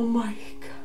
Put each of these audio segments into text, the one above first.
Oh my god.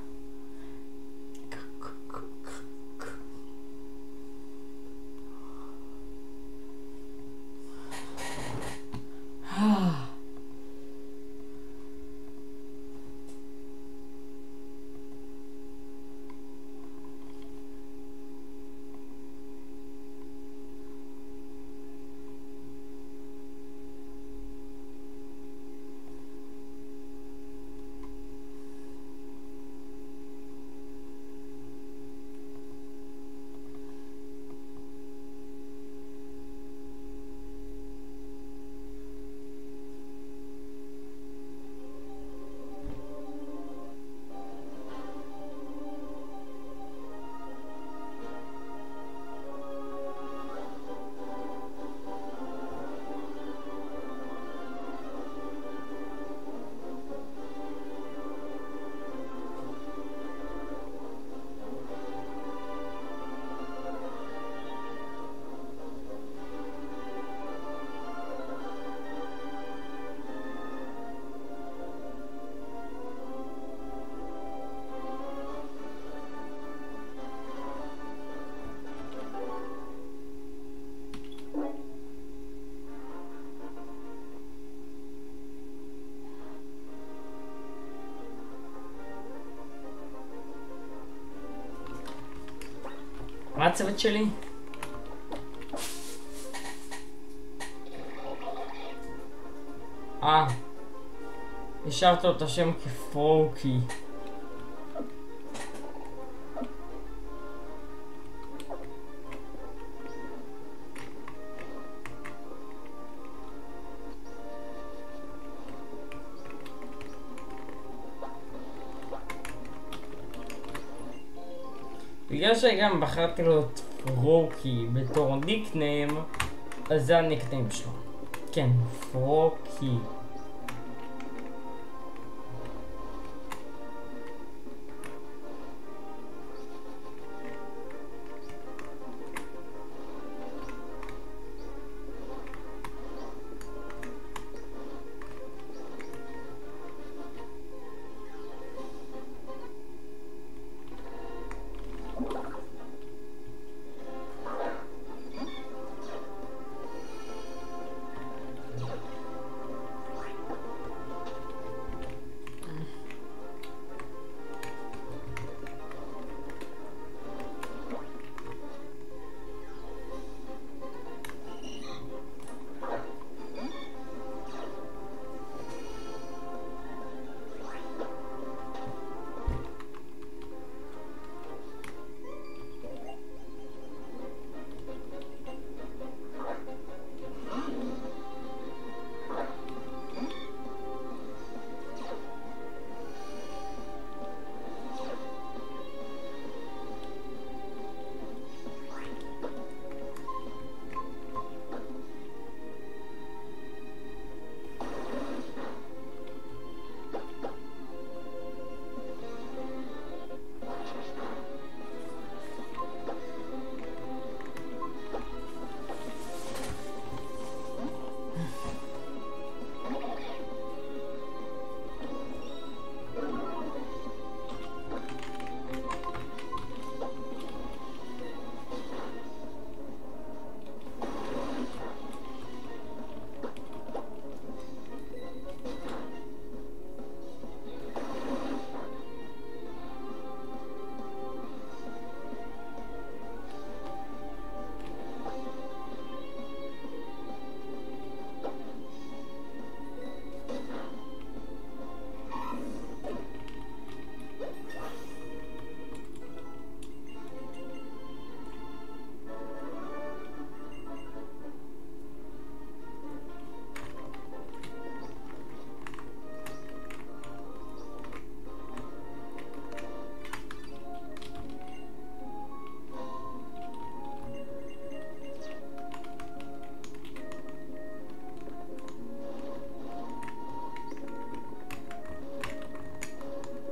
מה הצוות שלי? השארת לו את השם כפרוקי. בגלל שגם בחרתי לו את פרוקי בתור ניקניים, אז זה הניקניים שלו. כן, פרוקי.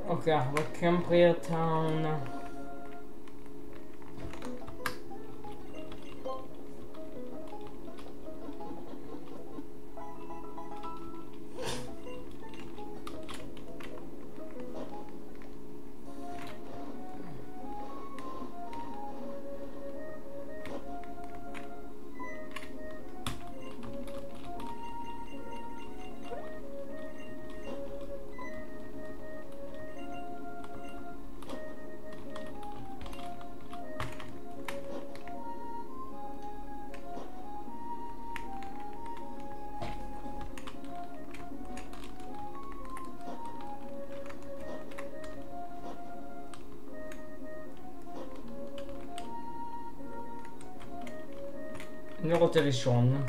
אוקיי, אנחנו בקמפריר טאון. אני רוצה לישון.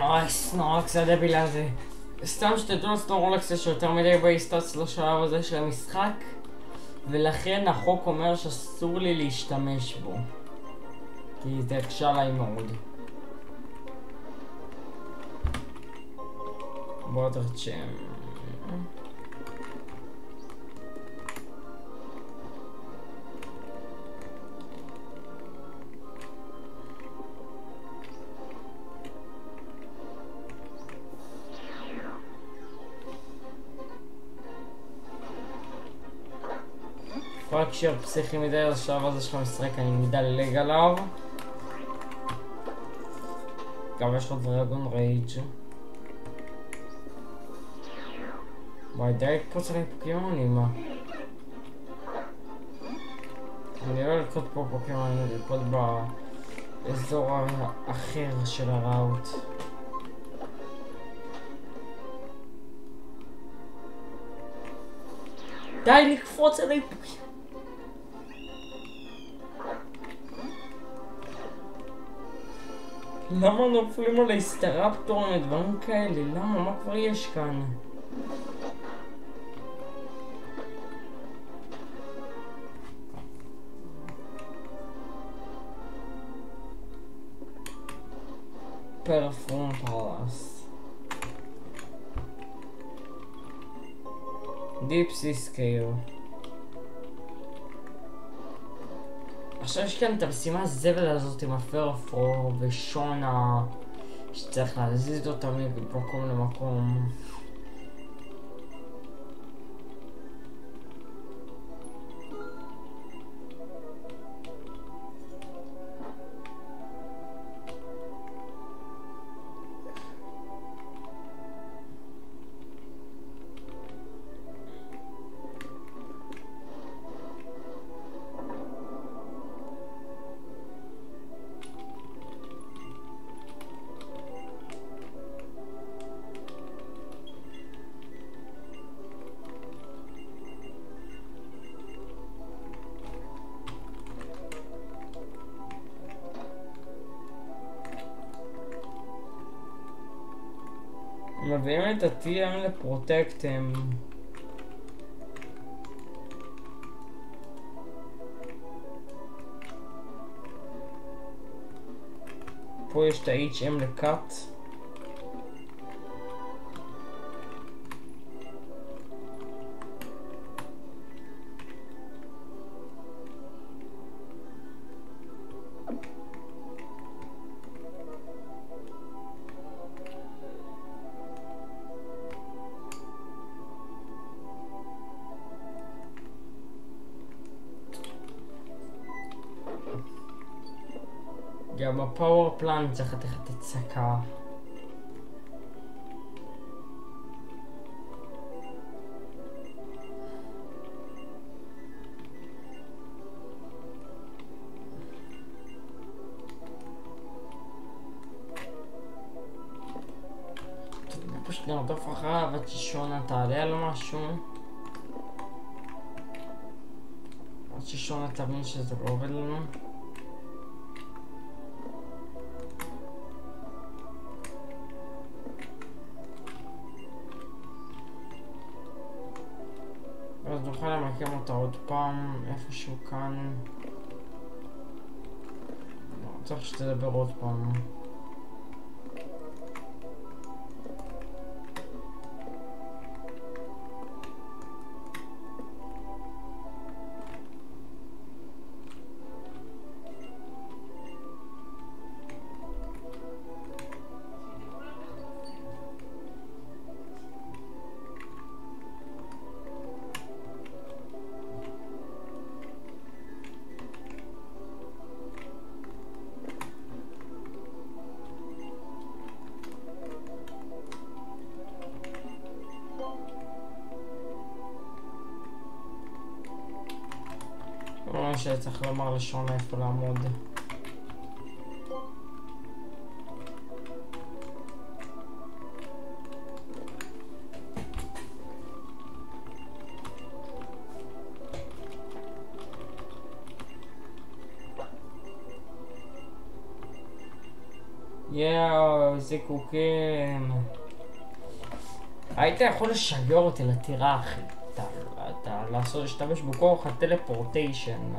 אוי, סנורקס הדביל הזה. סתם שתדעו, סנורקס יש יותר מדי בהיסטוץ לשלב הזה של המשחק, ולכן החוק אומר שאסור לי להשתמש בו, כי זה הקשה עליי מאוד. בואו תרצ'ם. רק שיר פסיכי מדי, אז השלב הזה של המשחק אני מדלג עליו. גם יש לו דרגון רייג'. וואי, די לקפוץ עליי פוקימונים. אני לא לקפוץ פה פוקימונים, אני לקפוץ באזור האחר של הראוט. די לקפוץ עליי פוקימונים. למה נופלים עלי סטראפטורים ודברים כאלה? למה? מה כבר יש כאן? פרפרום פלאס דיפסי סקייל. עכשיו יש כאן את המשימה הזבל הזאת עם הפרפרו ושונה שצריך להזיז אותה ממקום למקום. כשמביאים את ה-TM לפרוטקט הם... פה יש את ה-HM לקאט. גם בפאוור פלאנט צריך לתת הצקה. פשוט נרדוף אחריו עד ששונה תעלה על משהו. עד ששונה תבין שזה לא עובד לנו. אז נוכל למקם אותה עוד פעם איפשהו כאן. צריך שתדבר עוד פעם. שצריך לומר לשון איפה לעמוד. יאו, איזה קוקים. היית יכול לשגר אותי לטירה אחי. אתה להשתמש בכוח הטלפורטיישן.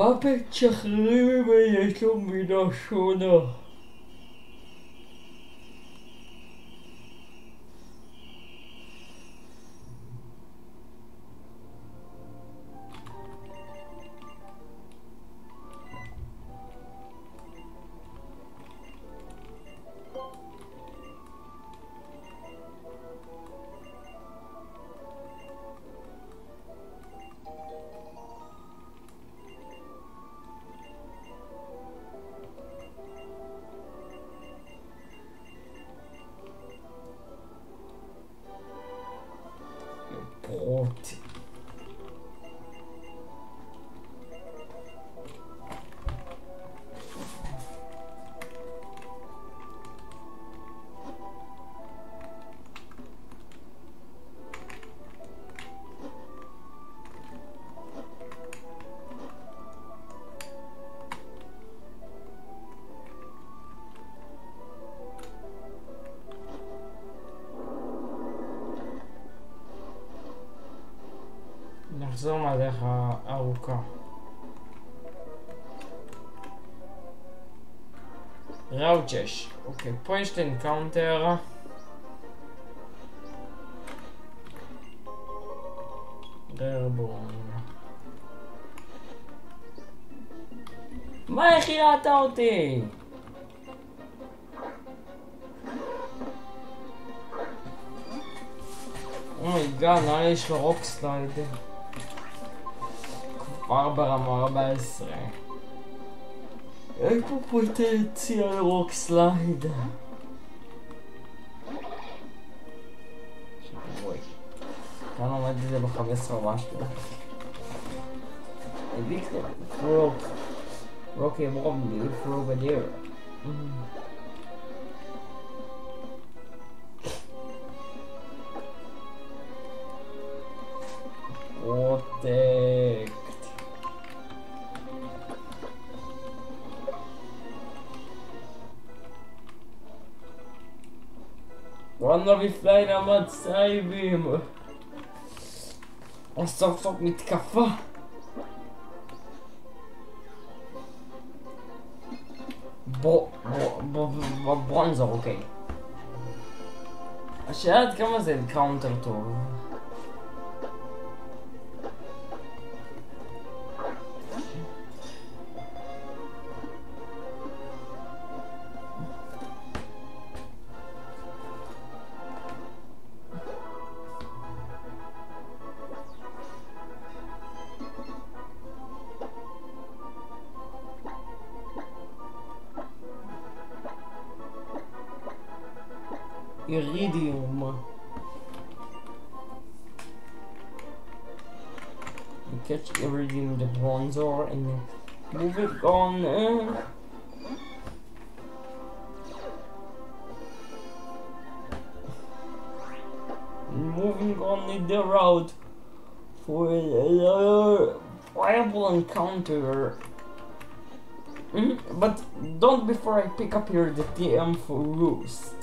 בפט שחררים ממני, יש לו מידה שונה. Brot. דרך הארוכה. ראוט 6. אוקיי, פה יש את אנקאונטר. דרבון. מה, איך יראת אותי? אומייגאד, נראה לי יש לו רוק סלייד. כבר ברמה 14. אין פה פוטנציאל רוק סלייד. שבוי. כאן עומד את זה ב-15 ממש לא. הביא פרוק. רוקי מובלי פרובדיר. Protect. וואלה בפליין עמד סייבים. סוף סוף מתקפה. ברונזור, אוקיי. השאלה עד כמה זה קאונטר טוב. Iridium. You catch Iridium the Bronzor and move it on. Moving on in the route for another viable encounter. But don't before I pick up here the TM for Roost.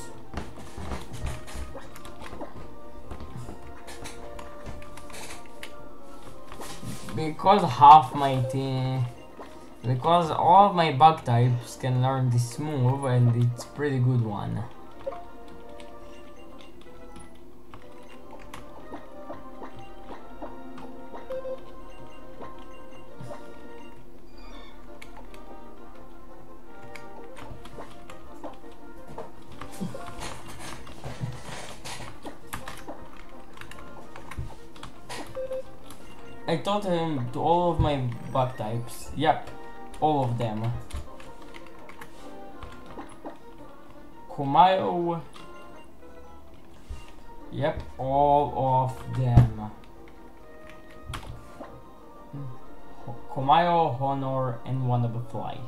Because half my team, because all of my bug types can learn this move, and it's a pretty good one. I taught him to all of my bug types. Yep, all of them. Kumayo. Yep, all of them. Kumayo, Honor, and Wannabe Fly.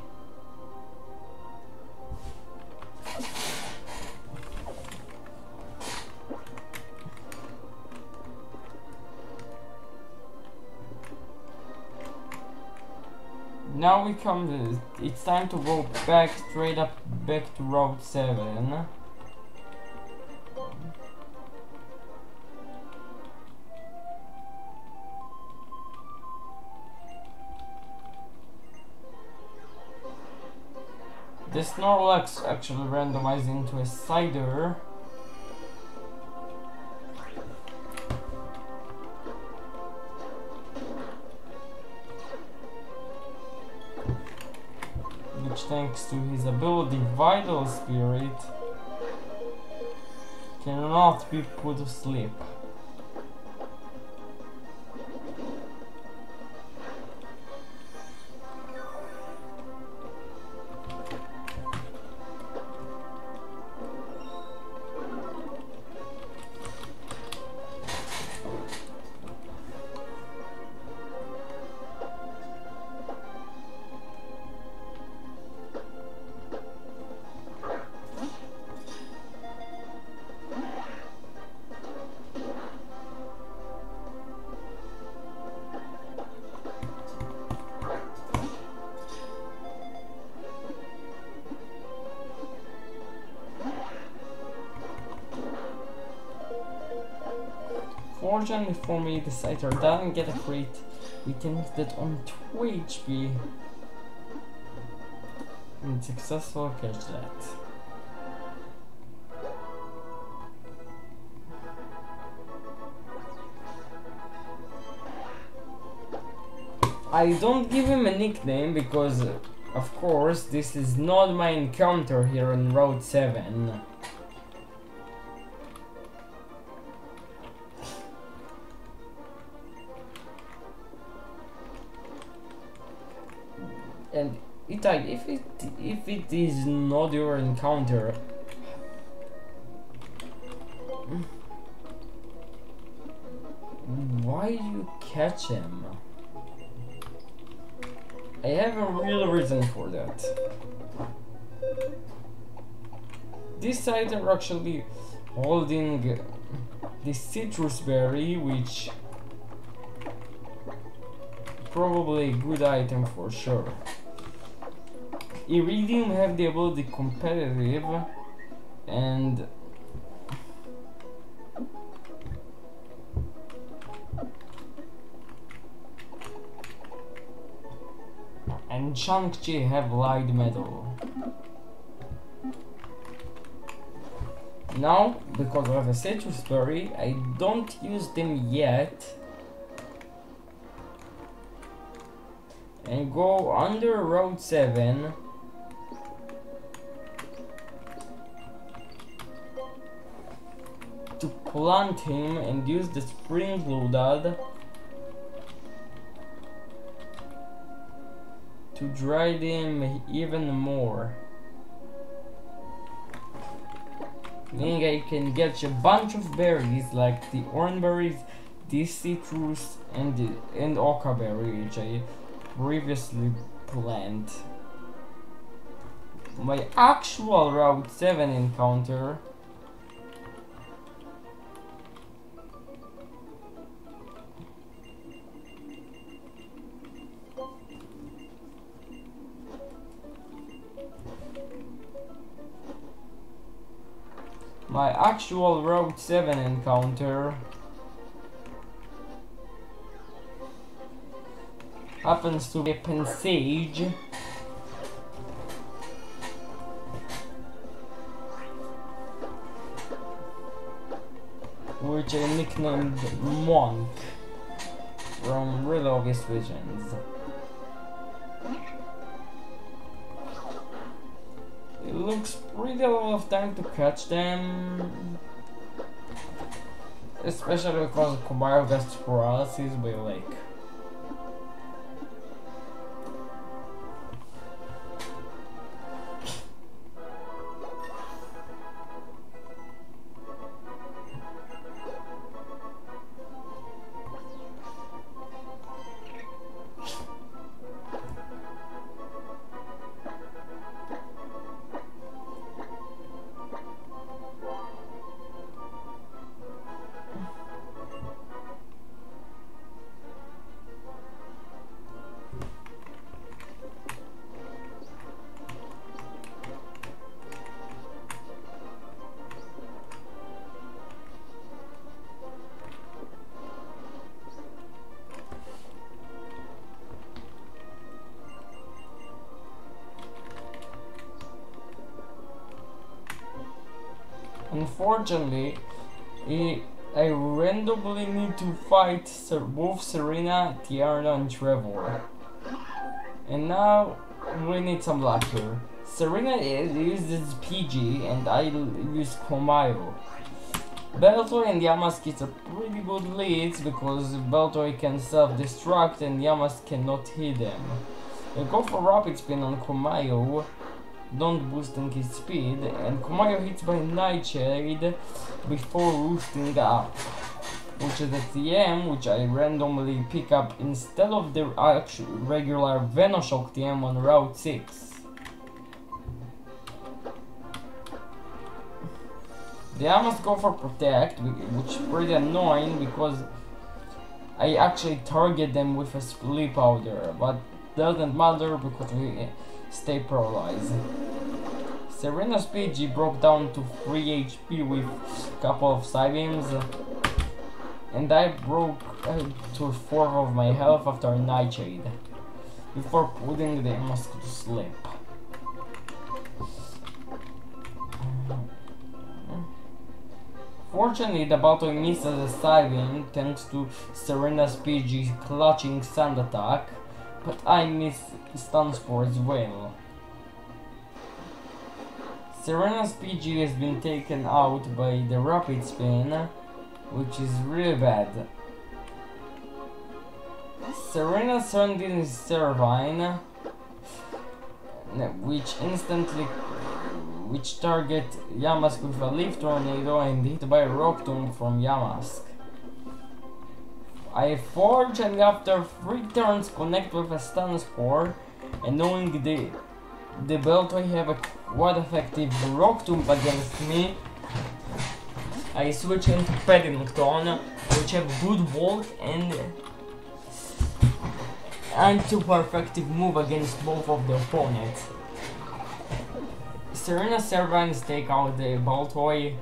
Now we come to, it's time to go back, straight up back to Route 7. The Snorlax actually randomized into a Cider. Which, thanks to his ability Vital Spirit, cannot be put to sleep. Fortunately for me, the Scyther doesn't get a crit We can use that on 2 HP. And successfully catch that. I don't give him a nickname because, of course, this is not my encounter here on Route 7. And Itai, if it is not your encounter, why you catch him? I have a real reason for that. This side are actually holding this citrus berry, which probably a good item for sure. Iridium have the ability competitive and Chang-Chi have light metal. Now, because I have a citrus berry, I don't use them yet. And go under Road 7. To plant him and use the spring loaded to dry them even more. Meaning I can get a bunch of berries like the orange berries, this citrus, and oca berry, which I previously planted. My actual Route 7 encounter Route 7 encounter happens to be a Pensage, which I nicknamed Monk from Real August Visions. It looks pretty a lot of time to catch them, especially because Kumail gets paralysis by lake. Unfortunately, I randomly need to fight both Serena, Tiara, and Trevor. And now we need some luck here. Serena uses PG and I use Komayo. Beltoy and Yamask are pretty good leads because Beltoy can self-destruct and Yamask cannot hit them. I go for Rapid Spin on Komayo, don't boosting his speed, and Komayo hits by Nightshade before boosting up, which is a TM which I randomly pick up instead of the actual regular Venoshock TM on Route 6. I must go for Protect, which is pretty annoying because I actually target them with a Split Powder, but doesn't matter because we stay paralyzed. Serena's PG broke down to 3 HP with a couple of Psybeams, and I broke to 4 of my health after Nightshade, before putting the mask to sleep. Fortunately, the battle misses a saving thanks to Serena's PG clutching sand attack, but I miss stun spore as well. Serena's PG has been taken out by the rapid spin, which is really bad. Serena turned in his Servine, which target Yamask with a leaf tornado and hit by a rock tomb from Yamask. I forge and after 3 turns connect with a stun spore, and knowing the belt I have a quite effective rock tomb against me, I switch into Paddington, which have good bulk and super effective move against both of the opponents. Serena's Servines take out the Baltoy,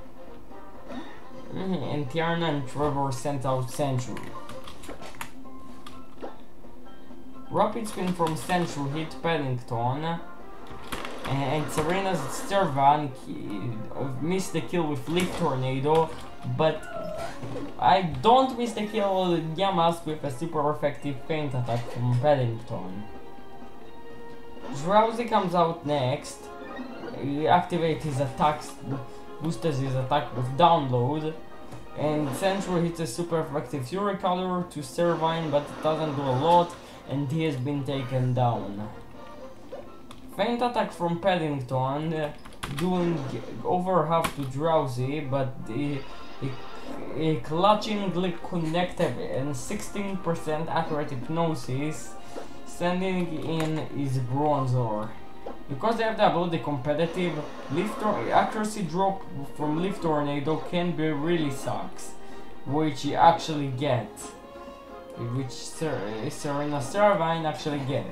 and Tiana and Trevor sent out Sentry. Rapid spin from Sentry hit Paddington, and Serena's Servine missed the kill with Leaf Tornado, but I don't miss the kill with Yamask with a super effective feint attack from Paddington. Drowsy comes out next. He activates his attacks, boosters his attack with download, and Sentry hits a super effective Fury Color to Servine, but it doesn't do a lot, and he has been taken down. Feint attack from Paddington, doing over half to Drowsy, but he clutchingly connected and 16% accurate hypnosis, sending in his Bronzor. Because they have the ability competitive, accuracy drop from Leaf Tornado can be really sucks, which he actually gets, which Serena Servine actually get.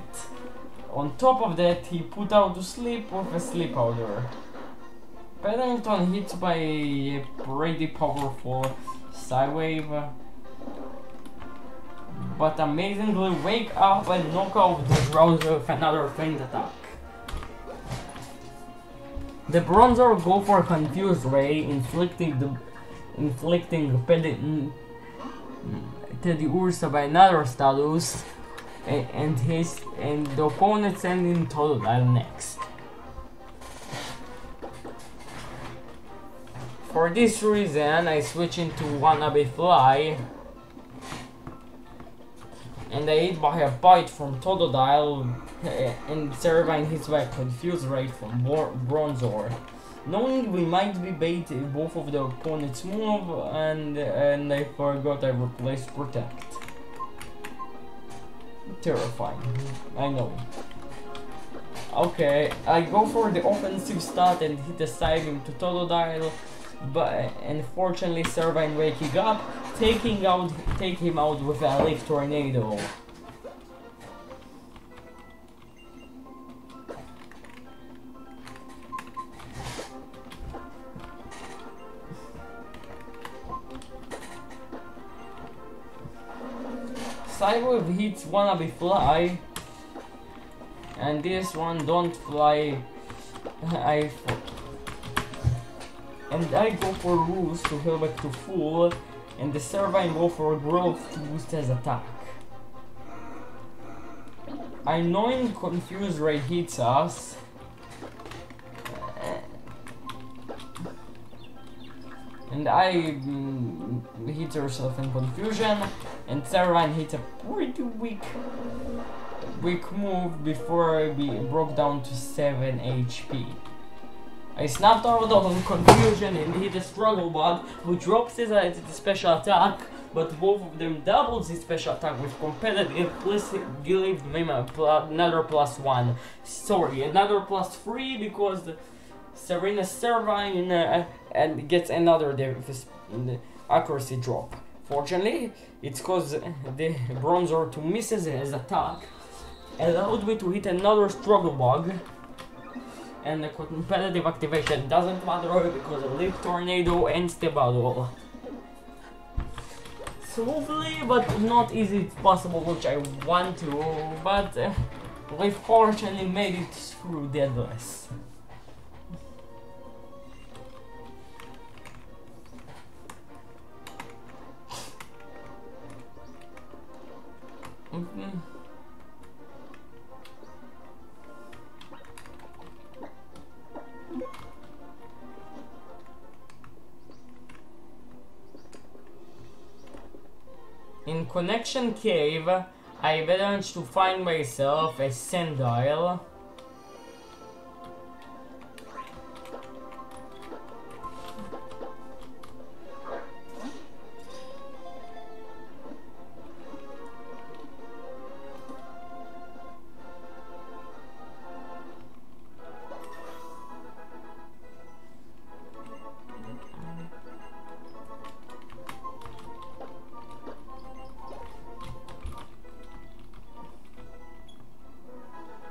On top of that, he put out to sleep with a sleep powder. Paddington hits by a pretty powerful Psywave, but amazingly wake up and knock out the Drowser with another feint attack. The Bronzor go for Confused Ray, inflicting Teddy Ursa by another status, and the opponent sending Totodile next. For this reason, I switch into Wannabe Fly, and I hit by a bite from Totodile, and Servine hits by a Confused Ray from Bronzor. Knowing we might be bait both of the opponent's move, and I forgot I replaced Protect. Terrifying, I know. Okay, I go for the offensive stat and hit a side beam to Totodile, but unfortunately Servine waking up, take him out with a Leaf Tornado. Psywave hits Wannabe Fly, and this one don't fly. And I go for Roost to heal back to full, and the Servine go for Growth to boost his attack. I know Confused Ray hits us, and I hit herself in confusion, and Servine hits a pretty weak move before I broke down to 7 HP. I snapped out of confusion and hit a struggle bug, which drops his special attack, but both of them doubles his special attack with competitive, plus give him another +1. Sorry, another +3 because Serena Servine and gets another accuracy drop. Fortunately, it's cause the Bronzor to misses his attack allowed me to hit another struggle bug, and the competitive activation doesn't matter because a Leaf Tornado ends the battle. smoothly, but not easy possible, which I want to, but we fortunately made it through deadless. In Connection Cave, I managed to find myself a sandile.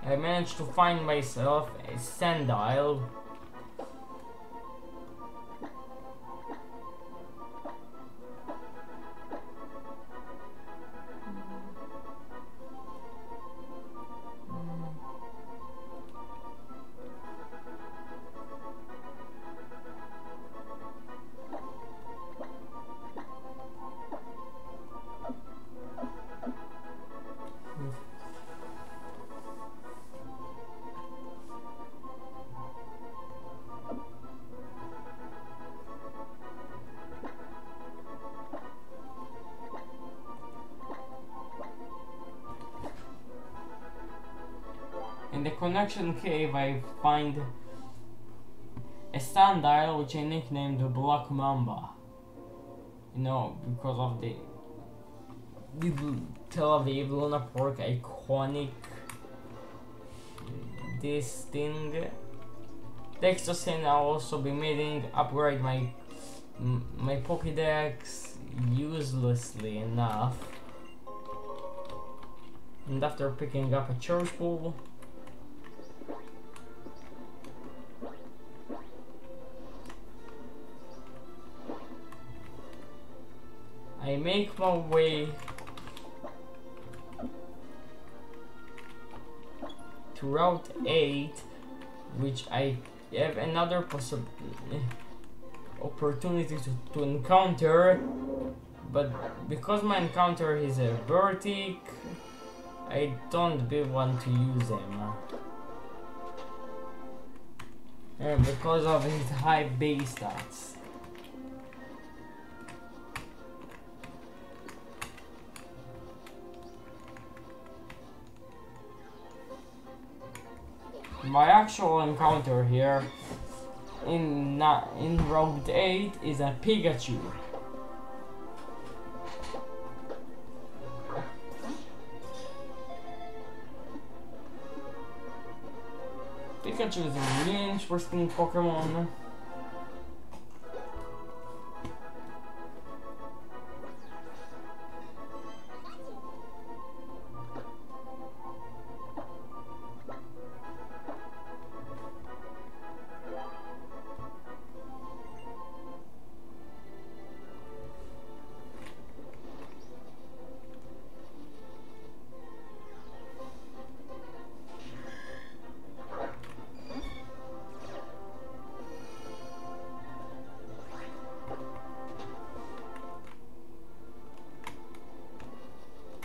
I managed to find myself a sandile. In the Connection Cave, I find a sandile which I nicknamed the Black Mamba. You know, because of the Tel Aviv Luna Park iconic this thing. The extra thing I'll also be needing upgrade my Pokédex uselessly enough. And after picking up a church pool, I make my way to Route 8, which I have another opportunity to encounter, but because my encounter is a vertic, I don't want to use him. And because of his high base stats. My actual encounter here in Route 8 is a Pikachu. Pikachu is a really interesting Pokemon.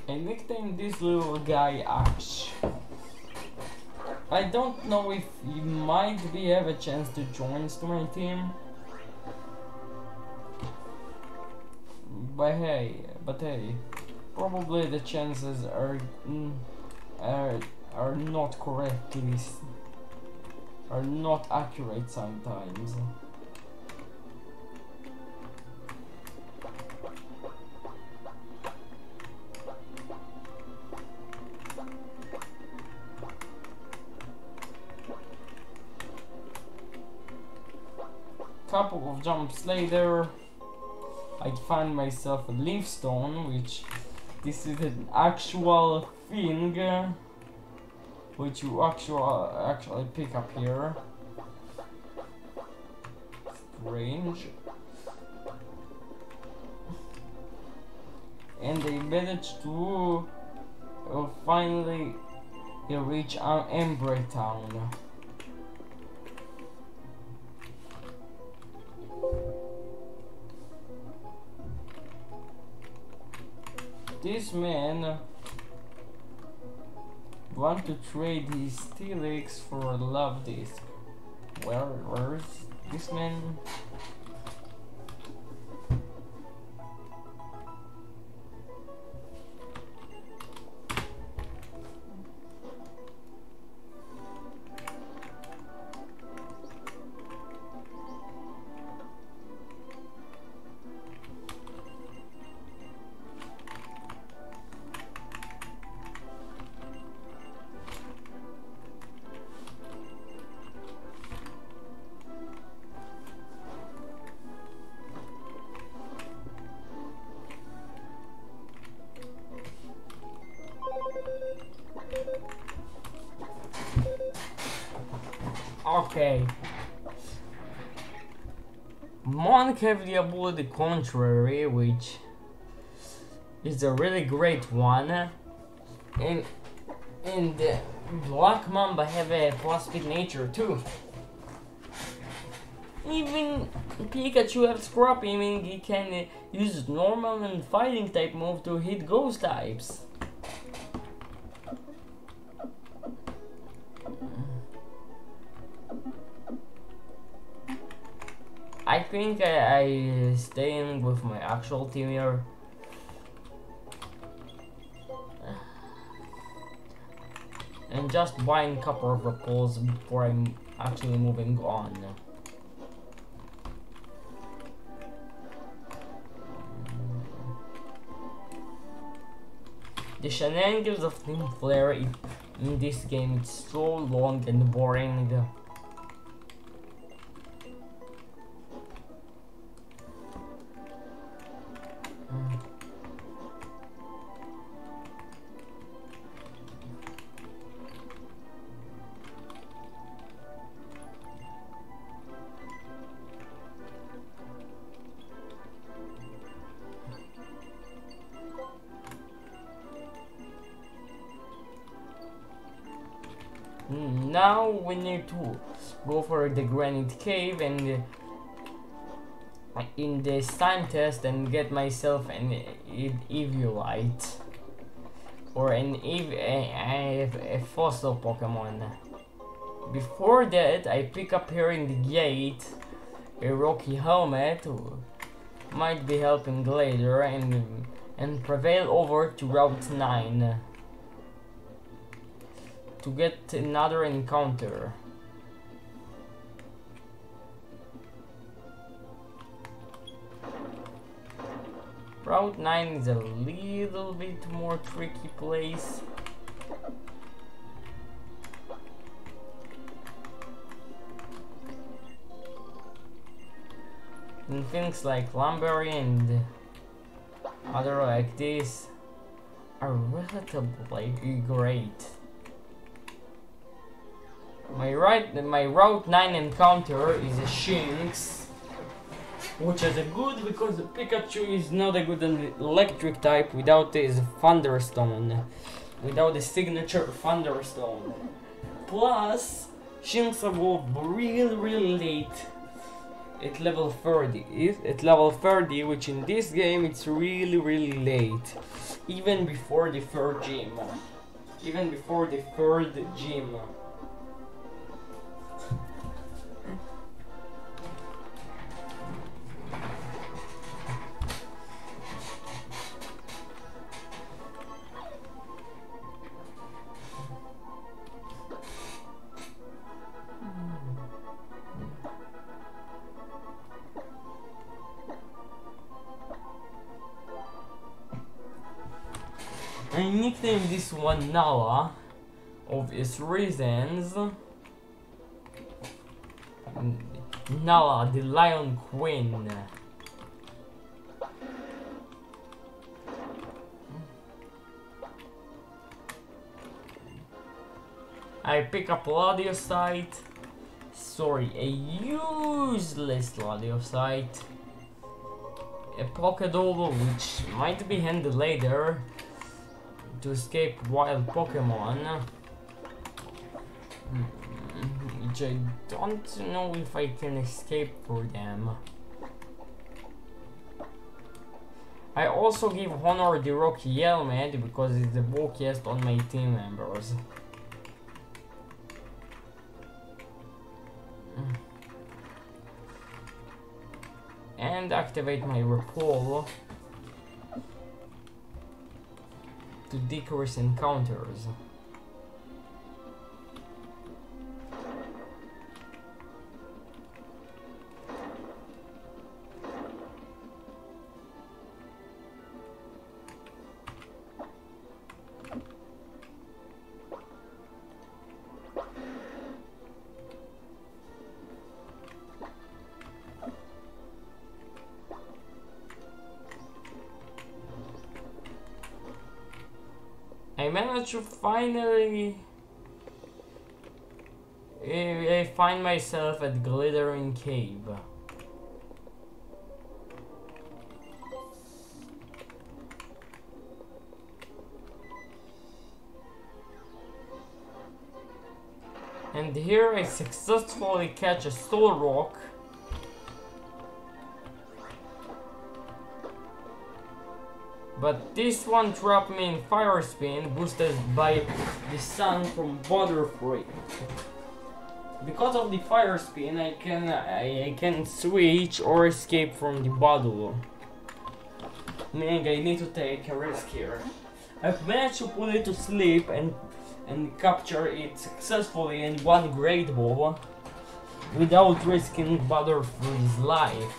I nicknamed this little guy Ash. I don't know if he might have a chance to join to my team. But hey, probably the chances are not correctly, are not accurate sometimes. Couple of jumps later, I find myself a leaf stone, which this is an actual thing which you actually pick up here. Strange. and they managed to finally reach Ember Town. This man want to trade his Steelix for a love disc. Where's this man? Okay. Monk have the ability contrary, which is a really great one. And Black Mamba have a plus speed nature too. Even Pikachu have scrap, meaning he can use normal and fighting type move to hit ghost types. I think I stay in with my actual team here. And just buying a couple of repulse before I'm actually moving on. The shenanigans of Team Flare in this game, it's so long and boring. Now we need to go for the granite cave and in the time test and get myself an Eviolite or a fossil Pokemon. Before that, I pick up here in the gate a Rocky Helmet, might be helping later, and prevail over to Route 9 to get another encounter. Route 9 is a little bit more tricky place. And things like Lumberry and other like this are relatively great. My Route 9 encounter is a Shinx, which is a good because the Pikachu is not a good electric type without his Thunderstone, without the signature Thunderstone. Plus, Shinx evolved really late at level 30. At level 30, which in this game it's really late, even before the third gym. I nicknamed this one Nala, obvious reasons. Nala, the Lion Queen. I pick up Ladiosite. Sorry, a useless Ladiosite. a Pokédoll, which might be handy later to escape wild Pokemon. Which I don't know if I can escape for them. I also give Honor the Rocky Helmet because it's the bulkiest on my team members. And activate my Repel to decrease encounters. I managed to finally find myself at Glittering Cave. And here I successfully catch a Soul Rock. But this one trapped me in Fire Spin, boosted by the sun from Butterfree. Because of the Fire Spin, I can switch or escape from the bottle. Meaning I need to take a risk here. I've managed to put it to sleep and capture it successfully in one Great Ball without risking Butterfree's life.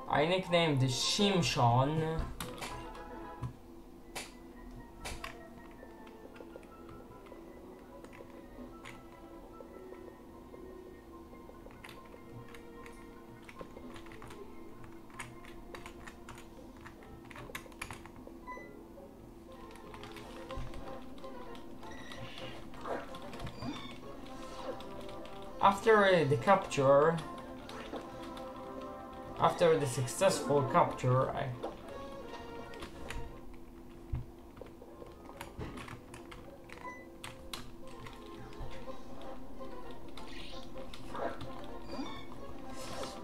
I nicknamed the Shimshon. After the capture, after the successful capture,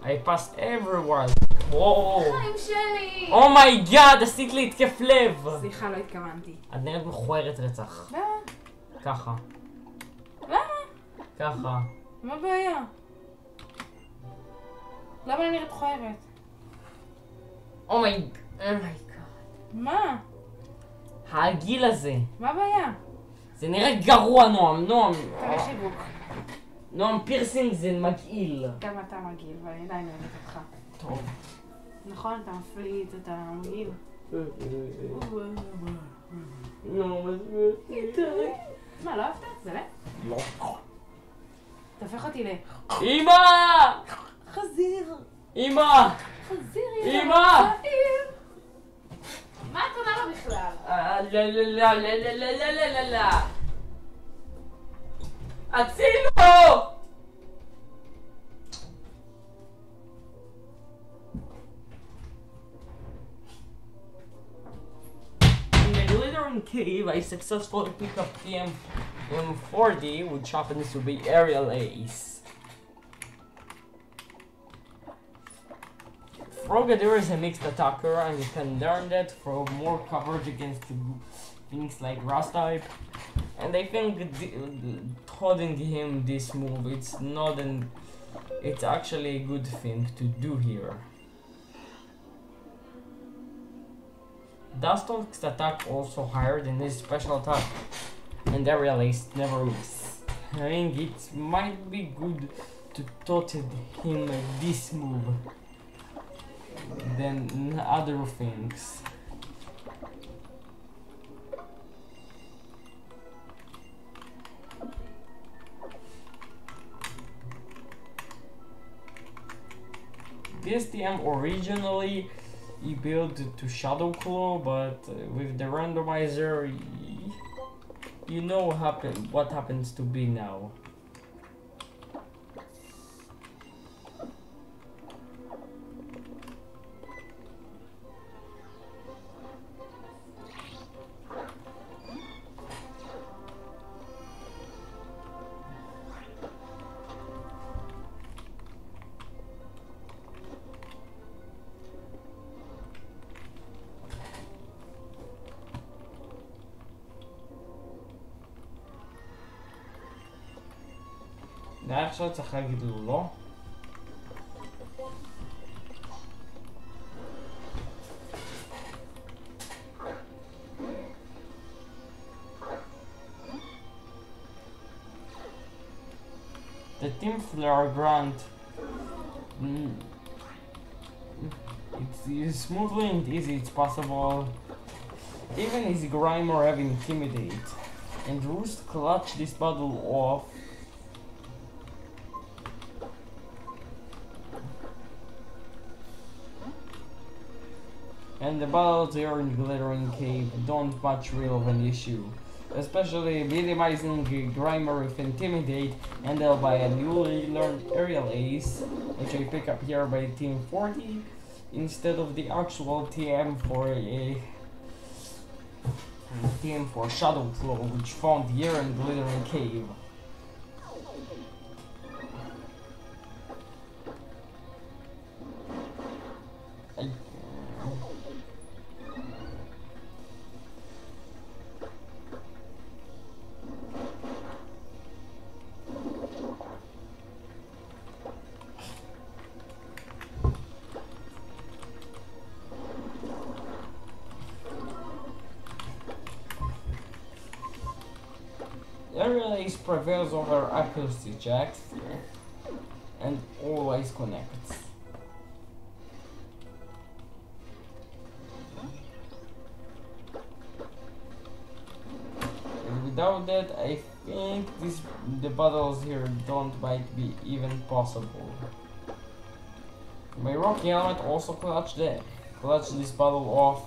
I passed everyone. וואו. חיים שלי! אומייגאד, עשית לי התקף לב! סליחה, לא התכוונתי. את נראית מכוערת רצח. למה? ככה. למה? ככה. מה הבעיה? למה אני נראית מכוערת? אומייגאד. מה? הגיל הזה. מה הבעיה? זה נראה גרוע, נועם, נועם. תראה חיבוק. נועם, פירסינג זה מגעיל. גם אתה מגעיל, ואני עדיין אוהבת אותך. טוב. נכון, אתה מפליט, אתה מגעיל. מה, לא אהבת? זה לא? לא. תהפך אותי ל... אמא! חזיר! אמא! חזיר אמא! מה את עונה לו בכלל? לא. הצילו! In the Glittering Cave, I successfully picked up the M40, which happens to be Aerial Ace. Frogadier is a mixed attacker and you can learn that for more coverage against things like Grass type. And I think holding him this move, it's actually a good thing to do here. Dustox's attack also higher than his special attack, and Aerial Ace never misses. I think it might be good to taunt him this move than other things. This TM originally he built to Shadow Claw, but with the randomizer, you know what happens to B now. עכשיו צריך להגיד לו לא. The team flare grant it's smoothly and easy, it's possible. Even easy Grimer have intimidate. And Roost clutch this battle off. And the battles here in Glittering Cave don't much real of an issue. Especially minimizing Grimer with Intimidate, handled by a newly learned Aerial Ace, which I pick up here by Team 40, instead of the actual TM for Shadow Claw, which found here in Glittering Cave. Aerial Ace prevails over accuracy checks and always connects. And without that, I think the battles here might be even possible. My Rocky Helmet also clutched this battle off.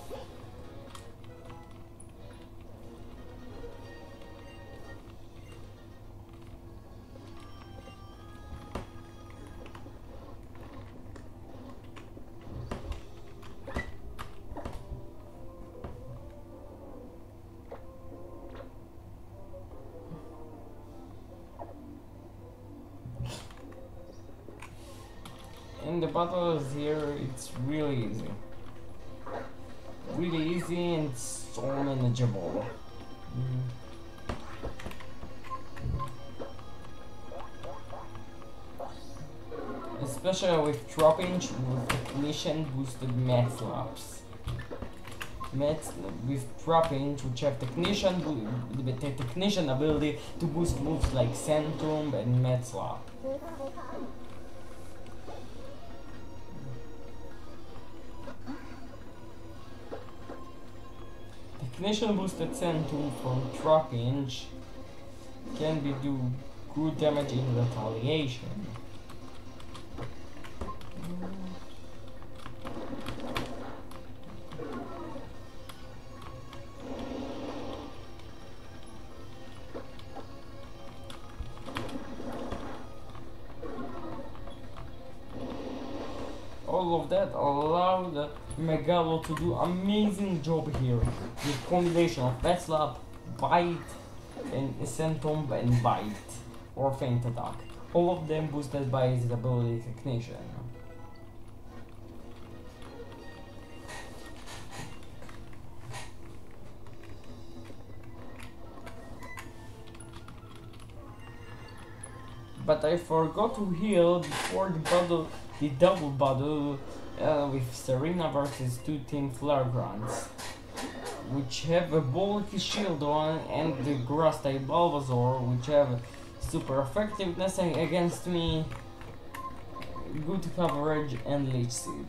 In the battles here, it's really easy. Really easy and so manageable. Especially with dropping with technician boosted mat slaps. Mats with dropping which have the technician ability to boost moves like Sand Tomb and Mat Slap. Technician boosted Sand Tomb from dropping can be do good damage in retaliation. All of that allowed Megalo to do amazing job here with combination of Bat Slap, Bite, and Sand Tomb and Bite or Feint Attack. All of them boosted by his ability Technician. But I forgot to heal before the double battle with Serena versus two Team Flare Grunts, which have a bulky shield on, and the grass type Bulbasaur, which have super effectiveness against me, good coverage, and Leech Seed.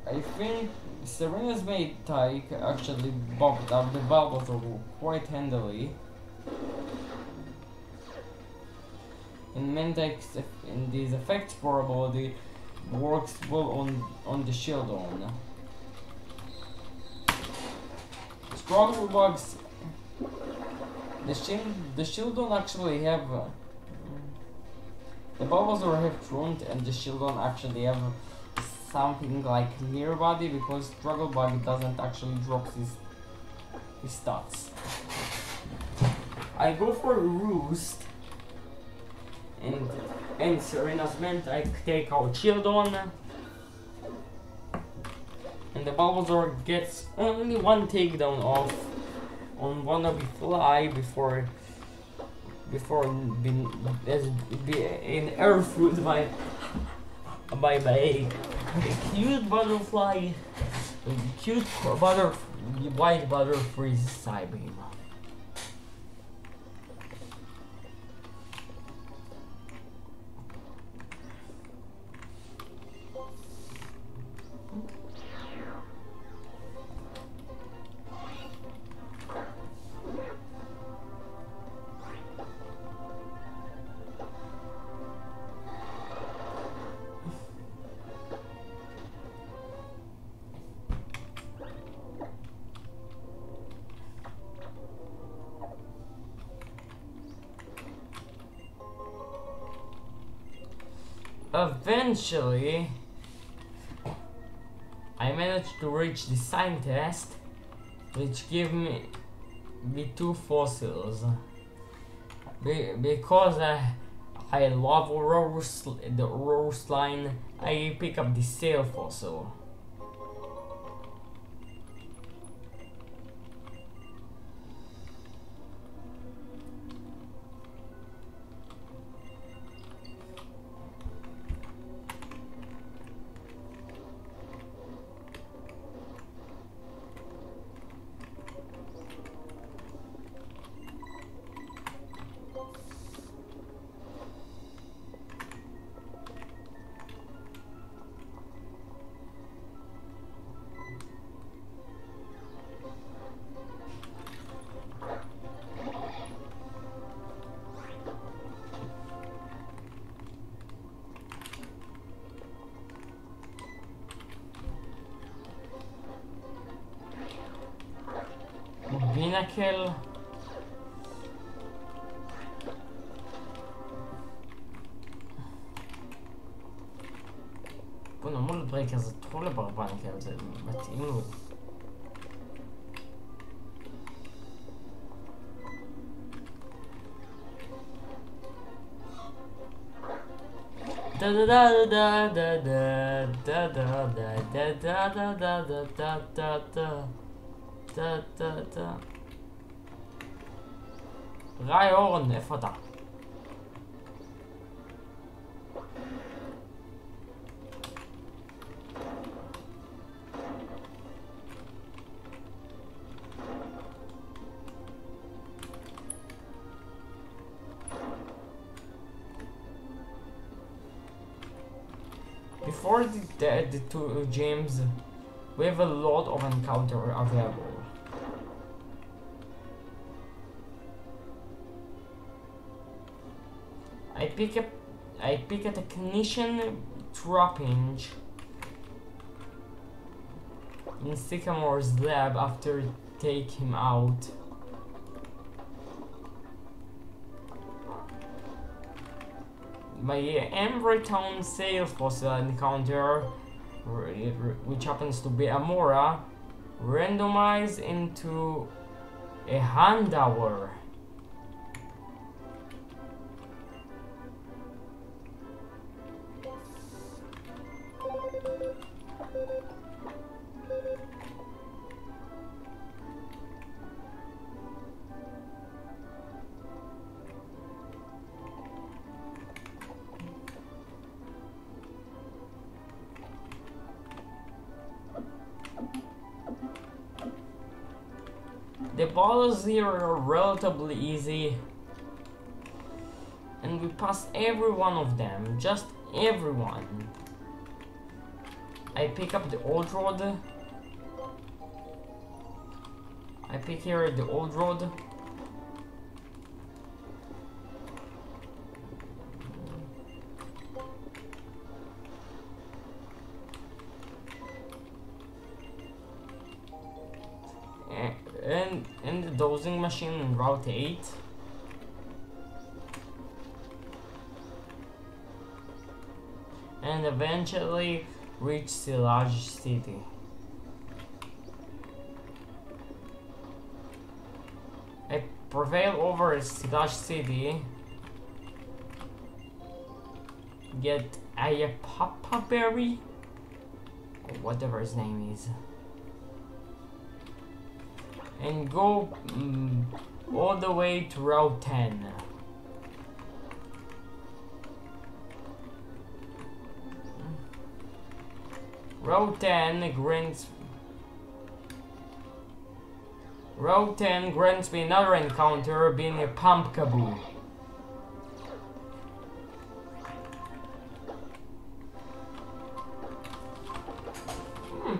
I think Serena's mate type actually bumped up the Bulbasaur quite handily. in Mentak's in these effects probability works well on the Shieldon. Struggle bugs. The Shieldon actually have the Bulbasaur have front and the Shieldon actually have something like clear body because Struggle Bug doesn't actually drop his stats. I go for Roost and Serena's meant I take out Shieldon and the Bulbasaur gets only one takedown off on Wannabe Fly before being in air fruit by a cute butterfly, white butter freeze Psybeam. Eventually, I managed to reach the sign test, which gave me 2 fossils. Because I love the roast line, I pick up the sail fossil. Pinnacle. בוא'נה, מול ברקר זה טוב לברבנקר, זה מתאים לו. da da da da da da da da da da da da da da da da da. ראי אורן, איפה אתה? Before the 2 gyms, we have a lot of encounter available. I pick a technician Trapinch in Sycamore's lab after take him out. My Embratown Sail Fossil encounter, which happens to be Amora, randomized into a Handour. The battles here are relatively easy, and we pass every one of them, just everyone. I pick up the old road. I pick here the old road. in the dosing machine in Route 8. And eventually reach Silage City. I prevail over Silage City. Get a Papa Berry, or whatever his name is, and go all the way to Route 10. Route 10 grants me another encounter, being a Pumpkaboo.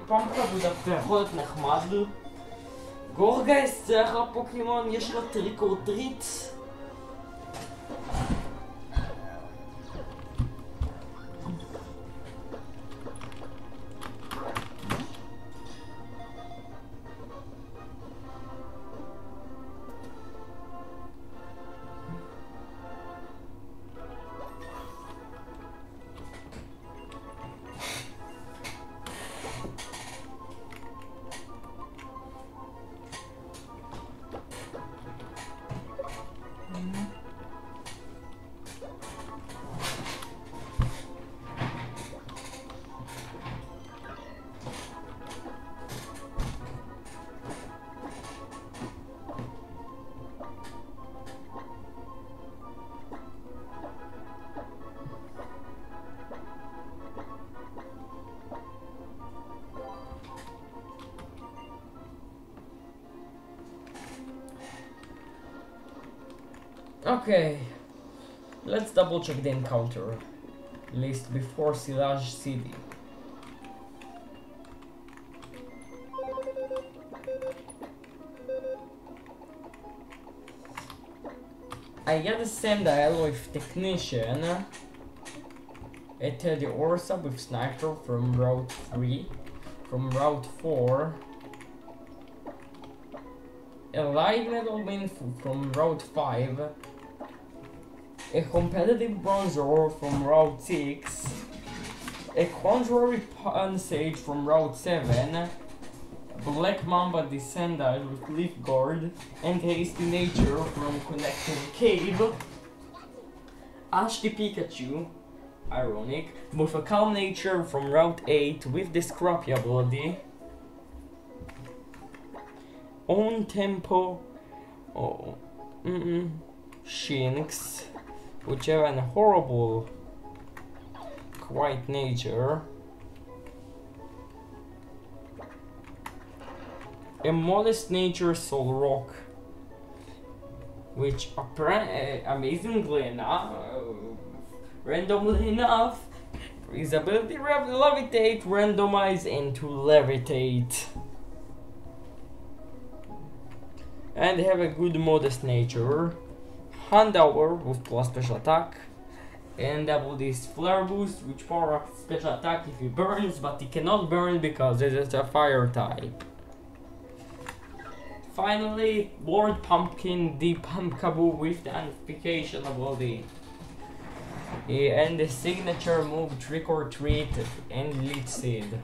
פאמפקאבו דווקא יכול להיות נחמד. גורגייס זה אחלה פוקימון, יש לו טריק או טריט. Okay, let's double check the encounter list before Silage City. I get a Sandile with Technician, a Teddy Orsa with Sniper from Route 3, from Route 4, a Light Metal Win from Route 5, a competitive Bronzor from Route 6, a contrary Pansage from Route 7, a Black Mamba Descendant with Leaf Guard, and Hasty Nature from Connecting Cave, Ashly Pikachu, ironic, with a Calm Nature from Route 8 with the Scrappy ability, On Tempo, Shinx, which have an horrible quiet nature, a modest nature Solrock, which amazingly enough, randomly enough, his ability levitate, randomize, and to levitate. And they have a good modest nature. Houndour with plus special attack, and double this flare boost, which power up special attack if he burns, but he cannot burn because it is a fire type. Finally, Lord Pumpkin, the Pumpkaboo with the amplification ability. And the signature move Trick or Treat and Leech Seed.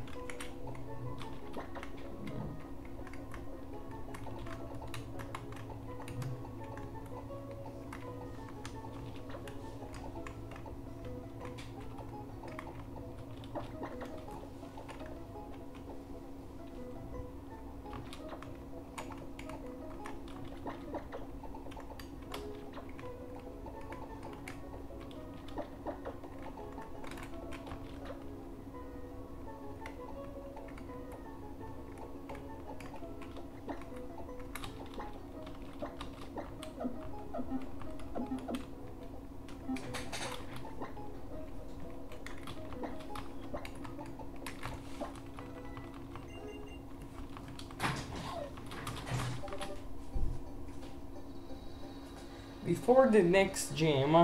Before the next gym,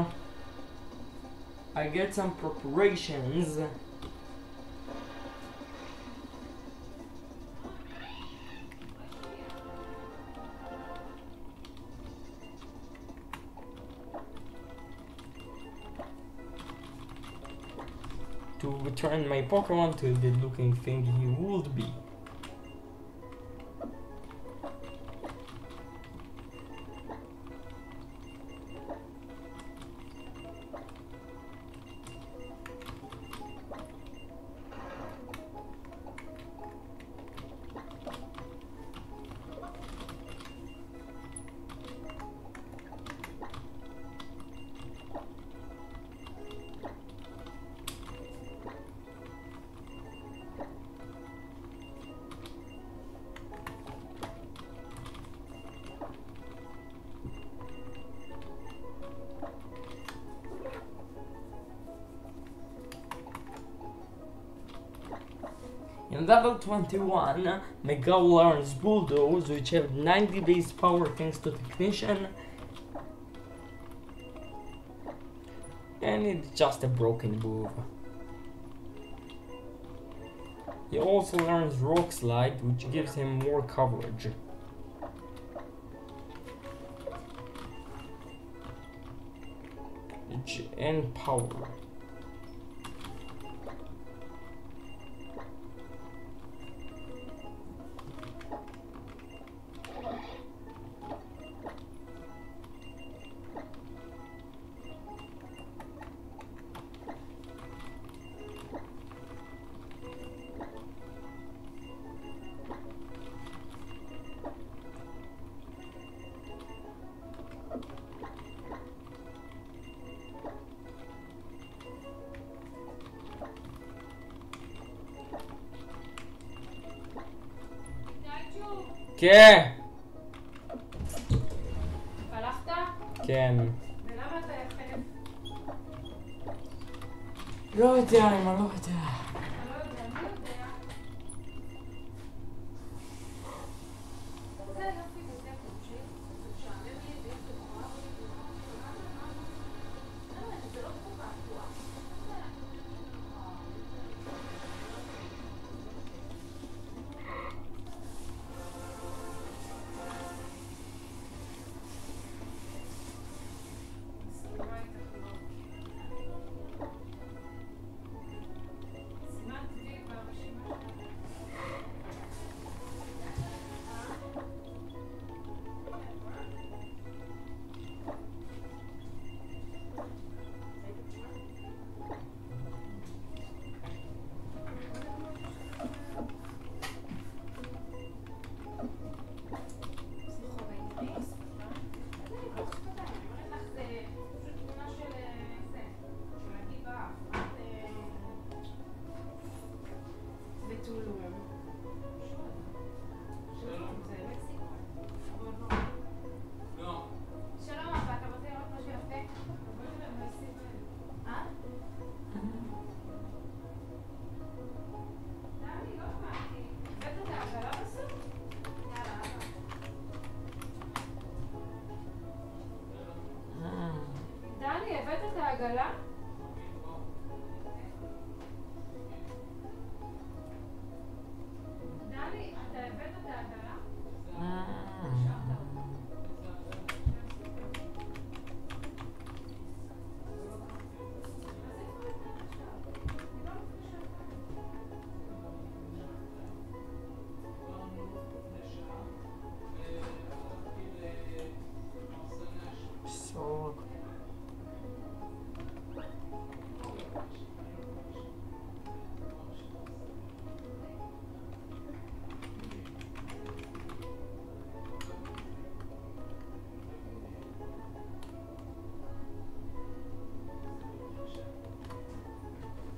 I get some preparations. to turn my Pokemon to the looking thing he would be. In level 21, Miguel learns Bulldoze, which have 90 base power thanks to Technician. And it's just a broken move. He also learns Rock Slide, which gives him more coverage. And power. כן! הלכת? כן. ולמה אתה יחד? לא יודע, אמא, לא יודע. אני לא יודע, מי יודע? זה יופי וזה קודשי, זה משעמם לי ויש זה נורא זה לא כל כך כוח. העגלה? דני, אתה הבאת את העגלה?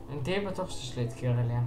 אני די בטוח שיש להתקרר אליה.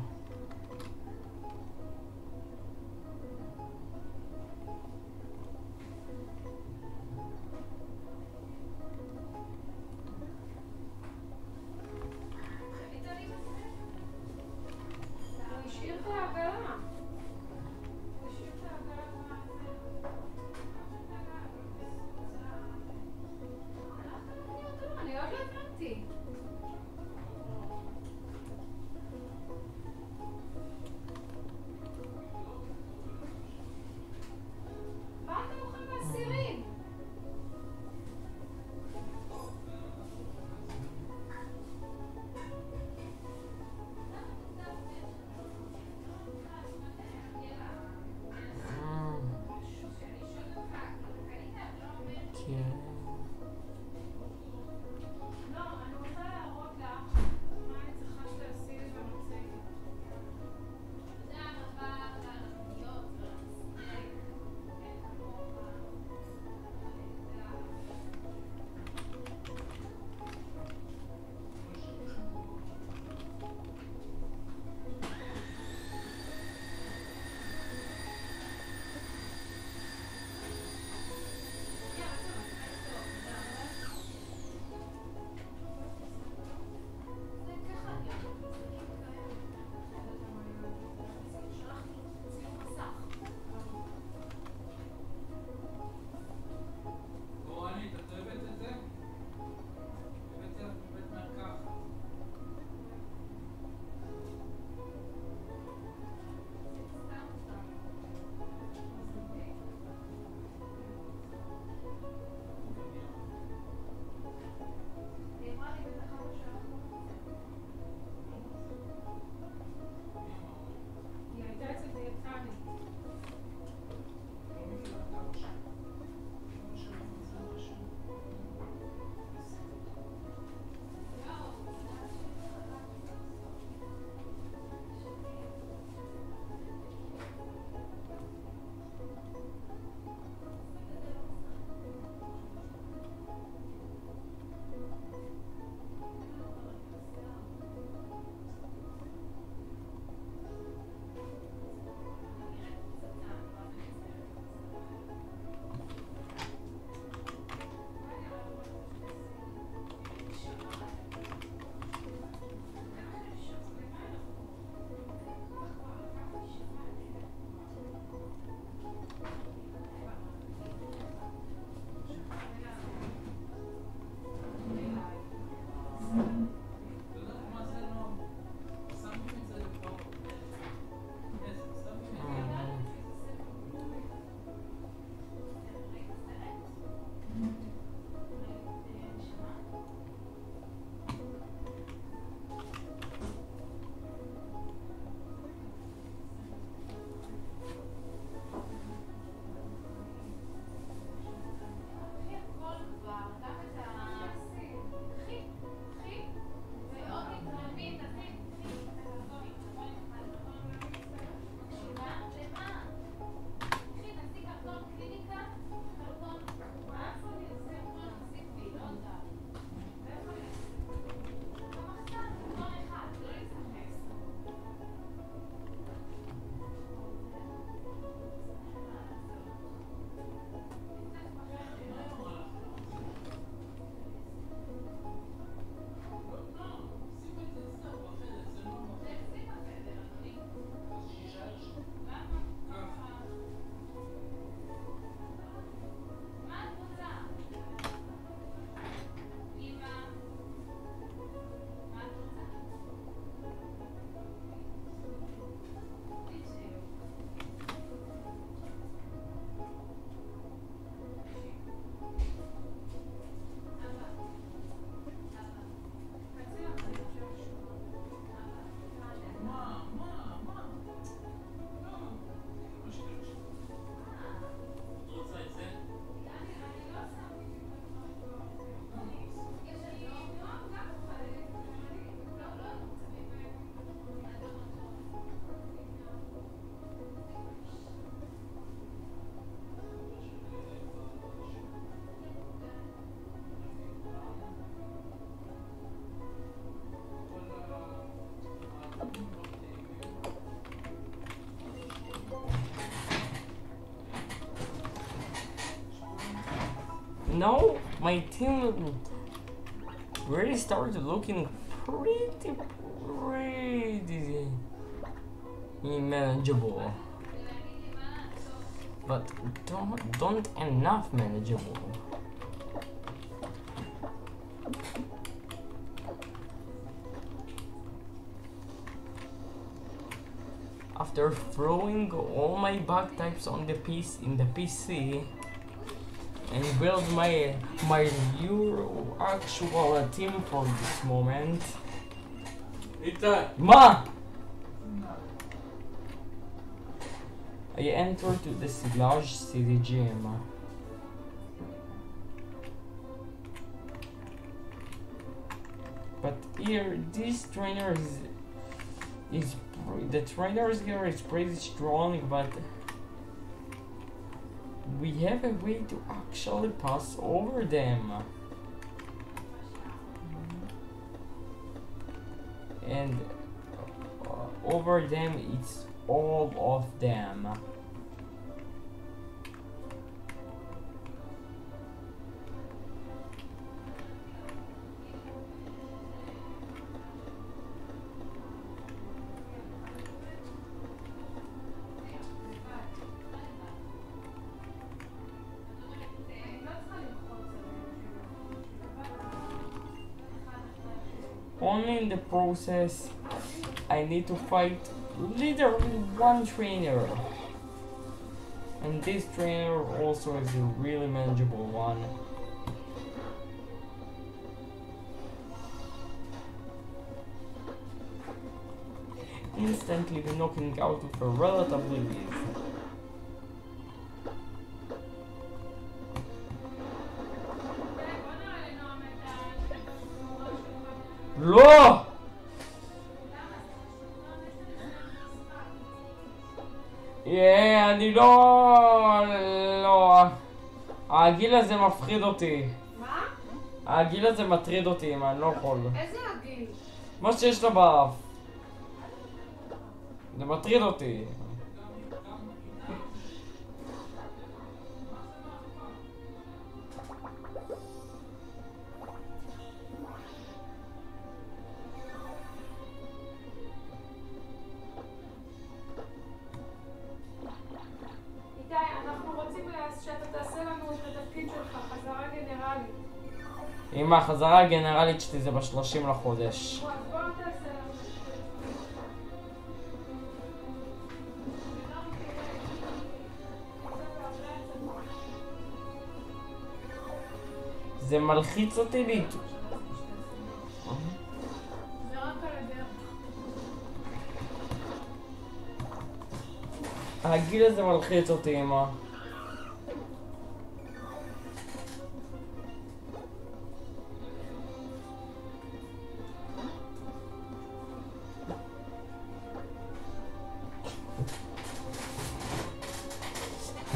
No, my team really started looking pretty manageable, but don't enough manageable. After throwing all my bug types on the PC and build my new actual team for this moment. Ma! I entered to this large city gym. But here, this trainer is the trainers here is pretty strong, but we have a way to actually pass over them. And over them, it's all of them. Only in the process, I need to fight literally one trainer. And this trainer also is a really manageable one. Instantly knocking out with a relatively easy. לא! אני לא... הגיל הזה מפחיד אותי. מה? הגיל הזה מטריד אותי, אני לא יכול. איזה הגיל? מה שיש לה באף. זה מטריד אותי. שאתה תעשה לנו את התפקיד שלך, חזרה גנרלית. אמא, החזרה הגנרלית שלי זה ב-30 לחודש. בוא תעשה לנו. זה מלחיץ אותי לי. זה רק על הדרך. הגיל הזה מלחיץ אותי, אמא.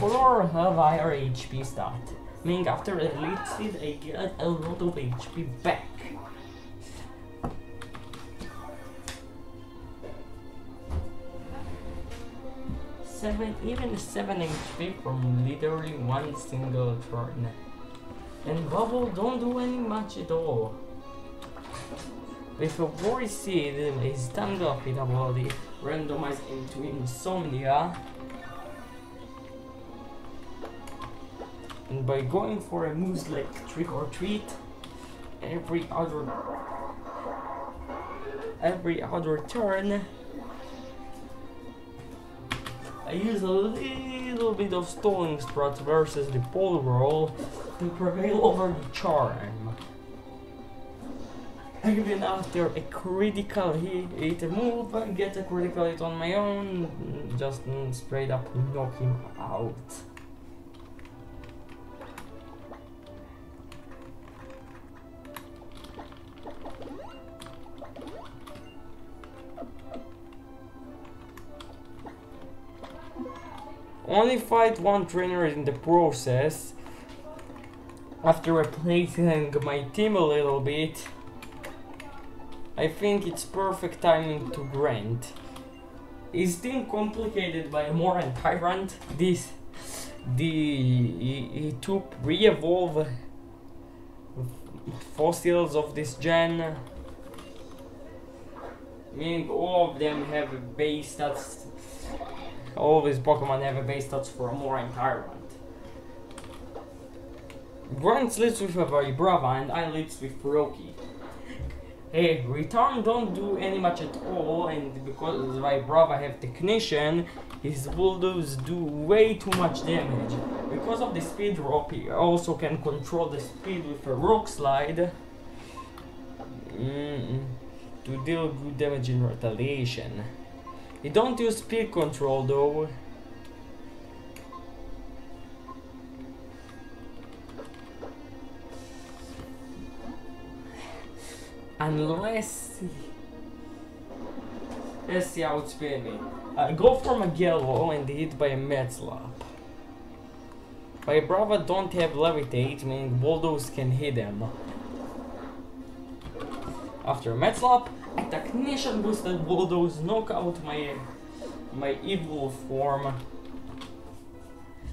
Or have higher HP stat, meaning after elite speed I get a lot of HP back. Even 7 HP from literally one single turn. And Bubble don't do any much at all. With a Worry Seed, his stand up in ability randomized into Insomnia. And by going for a moves like Trick or Treat, every other turn, I use a little bit of Stalling Strut versus the Pole Roll to prevail over the charm. Even after a critical hit move, I get a critical hit on my own, just straight up knock him out. Only fight one trainer in the process. After replacing my team a little bit, I think it's perfect timing to grant. Is team complicated by a Moran Tyrant? the dupe re-evolve fossils of this gen, meaning all of them have a base stats. All these Pokemon have a base stats for a more environment. Grunt lives with a Vibrava and I lives with Rocky. Hey, Return don't do any much at all, and because Vibrava have Technician, his Bulldoze do way too much damage. Because of the speed drop, he also can control the speed with a Rock Slide to deal good damage in retaliation. He don't use speed control though. Unless let's see how outspeed me. I go for Magello and hit by a Nuzlocke. Vibrava don't have Levitate, meaning Bulldoze can hit them. After Nuzlocke, a Technician boosted Bulldoze knock out my evil form.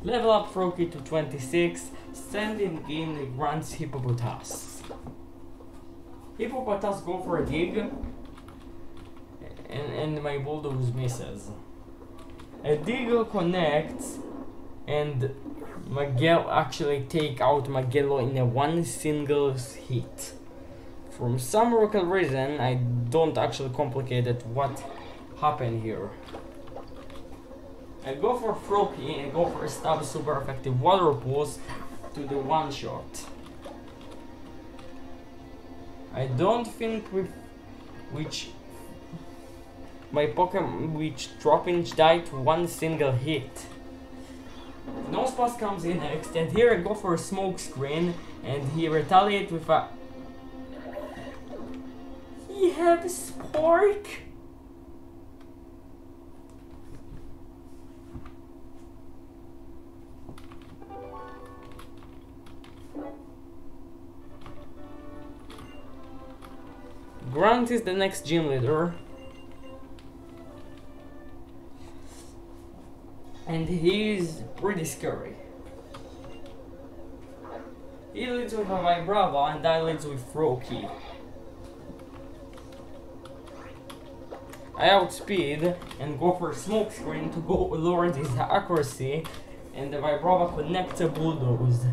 Level up Froakie to 26, sending in Grunt's Hippopotas. Hippopotas go for a dig, and my Bulldoze misses. A dig connects, and Magello actually take out Magello in a one single hit. From some miracle reason, I don't actually complicate it what happened here. I go for Froakie and go for a stab super effective water pulse to the one shot. I don't think with which my Pokemon which Droppinch died to one single hit. Nosepass comes in next, and here I go for a smoke screen, and he retaliates with a. He had a Spark. Grunt is the next gym leader, and he's pretty scary. He leads with a Vibrava and I leads with Froakie. I outspeed and go for a smoke screen to go lower his accuracy, and the Vibrava connects a Bulldoze,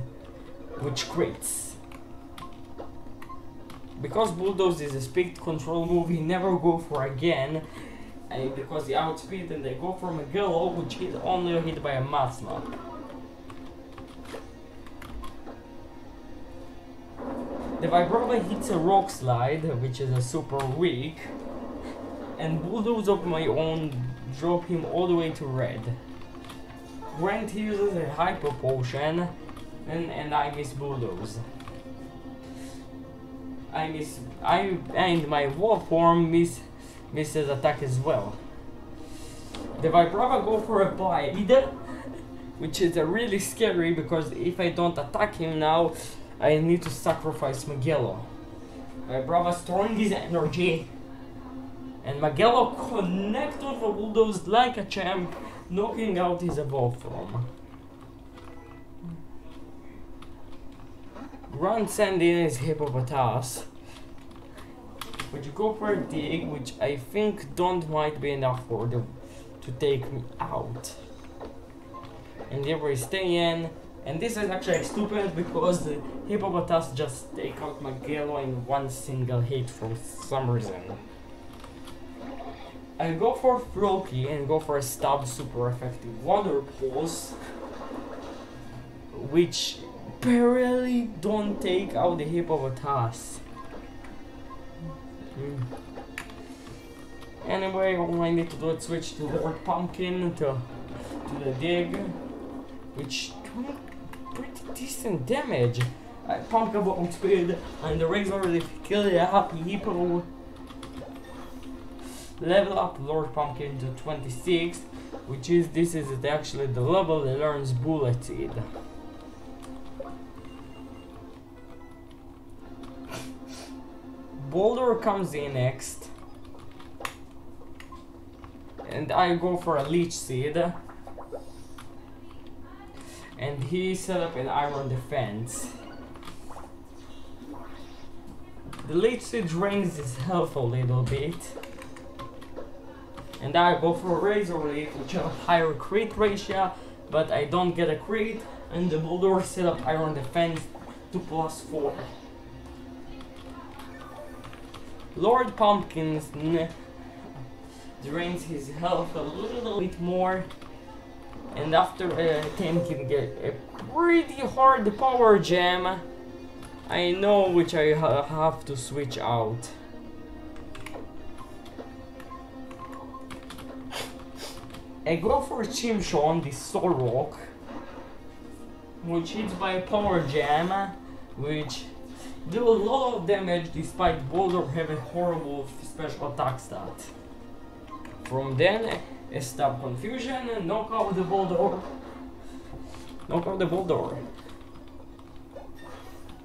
which crits. Because Bulldoze is a speed control move, he never go for again, and because he outspeed and they go for Magello, which is only hit by a Nuzlocke. The Vibrava hits a Rock Slide, which is a super weak, and Bulldoze of my own drop him all the way to red. Grant uses a Hyper Potion, and I miss Bulldoze. And my Wolf form misses attack as well. The Vibrava go for a Bide, which is really scary because if I don't attack him now, I need to sacrifice Magello. Vibrava storing his energy, and Magello connects with the Bulldoze like a champ, knocking out his evolved form. Grunt send in his Hippopotas, which go for a dig, which I think don't might be enough for them to take me out. And here we stay in, and this is actually stupid because the Hippopotas just take out Magello in one single hit for some reason. I go for Froakie and go for a stab super effective water pulse, which barely don't take out the Hippopotas. Anyway, all I need to do is switch to Lord Pumpkin to the dig, which do pretty decent damage. I pump up on speed, and the Razor really kill a happy hippo. Level up Lord Pumpkin to 26, which is actually the level that learns Bullet Seed. Boulder comes in next, and I go for a Leech Seed, and he set up an iron defense. The late seed drains his health a little bit. And I go for a Razor Leaf, which have a higher crit ratio, but I don't get a crit, and the Bulldor set up iron defense to +4. Lord Pumpkins drains his health a little bit more, and after attempting a pretty hard power jam, I know which I have to switch out. I go for Chimchon, the Soul Rock, which hits by a power jam, which do a lot of damage despite Boulder have a horrible special attack stat. From then, I stop Confusion and knock out the Boulder.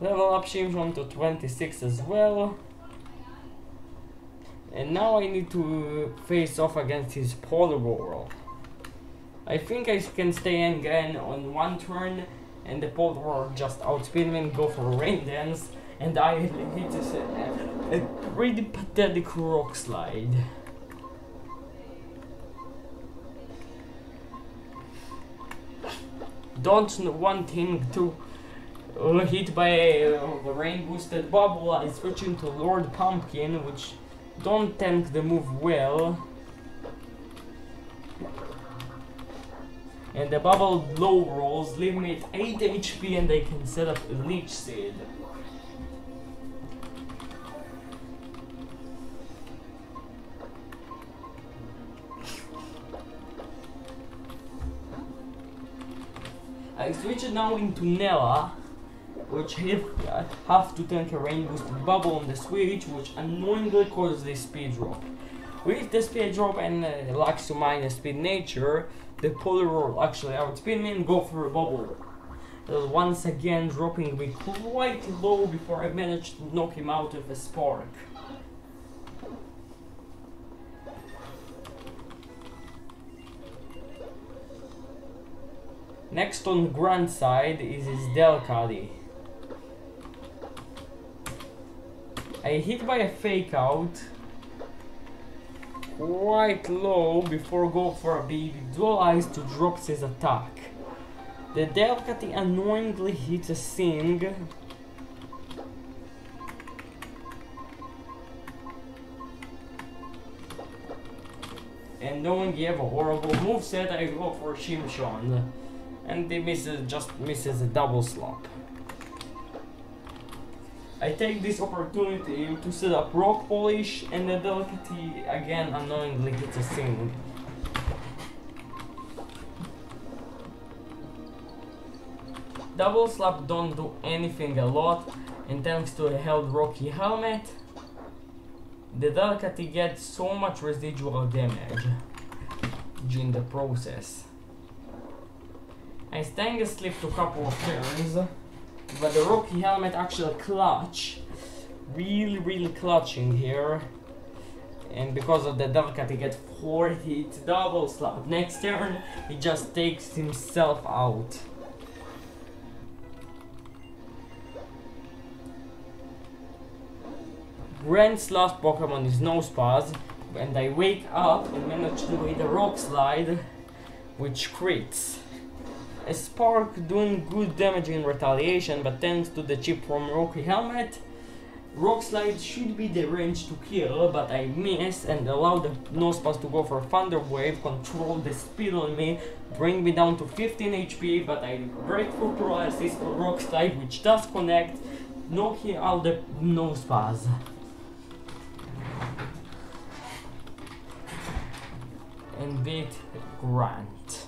Level up Chimchon to 26 as well. And now I need to face off against his Polar Whirl. I think I can stay again on one turn, and the Polar Whirl just outspeed me and go for a Rain Dance, and I hit a pretty pathetic Rock Slide. Don't want him to hit by a rain boosted bubble. I switch into Lord Pumpkin, which don't tank the move well. And the bubble low rolls leave me at 8 HP, and I can set up a Leech Seed. I switch it now into Nella, which have to tank a rain boosted bubble on the switch, which annoyingly causes the speed drop. With the speed drop and lacks to minus speed nature, the Polar Whirl actually outspeed me and go for a bubble. Once again dropping me quite low before I managed to knock him out with a Spark. Next on Grand side is his Delcatty. I hit by a Fake Out quite low before go for a baby Dual Eyes to drop his attack. The Delcatty annoyingly hits a Sing. And knowing he have a horrible moveset, I go for Chimchon. And he just misses a double slap. I take this opportunity to set up Rock Polish, and the Delcatty again annoyingly hits a Sing. Double slap don't do anything a lot, and thanks to a held Rocky Helmet, the Delcatty gets so much residual damage in the process. I staying asleep to a couple of turns, but the Rocky Helmet actually clutch, really clutching here, and because of the Delcatty get 4 hits, double slap. Next turn, he just takes himself out. Grant's last Pokemon is Nosepass, and I wake up and manage to hit a Rock Slide, which crits. A Spark doing good damage in retaliation, but thanks to the chip from Rocky Helmet, Rock Slide should be the range to kill, but I miss and allow the Nosepass to go for Thunder Wave, control the speed on me, bring me down to 15 HP, but I break for paralysis for Rock Slide, which does connect, knocking out the Nosepass. And beat Grant.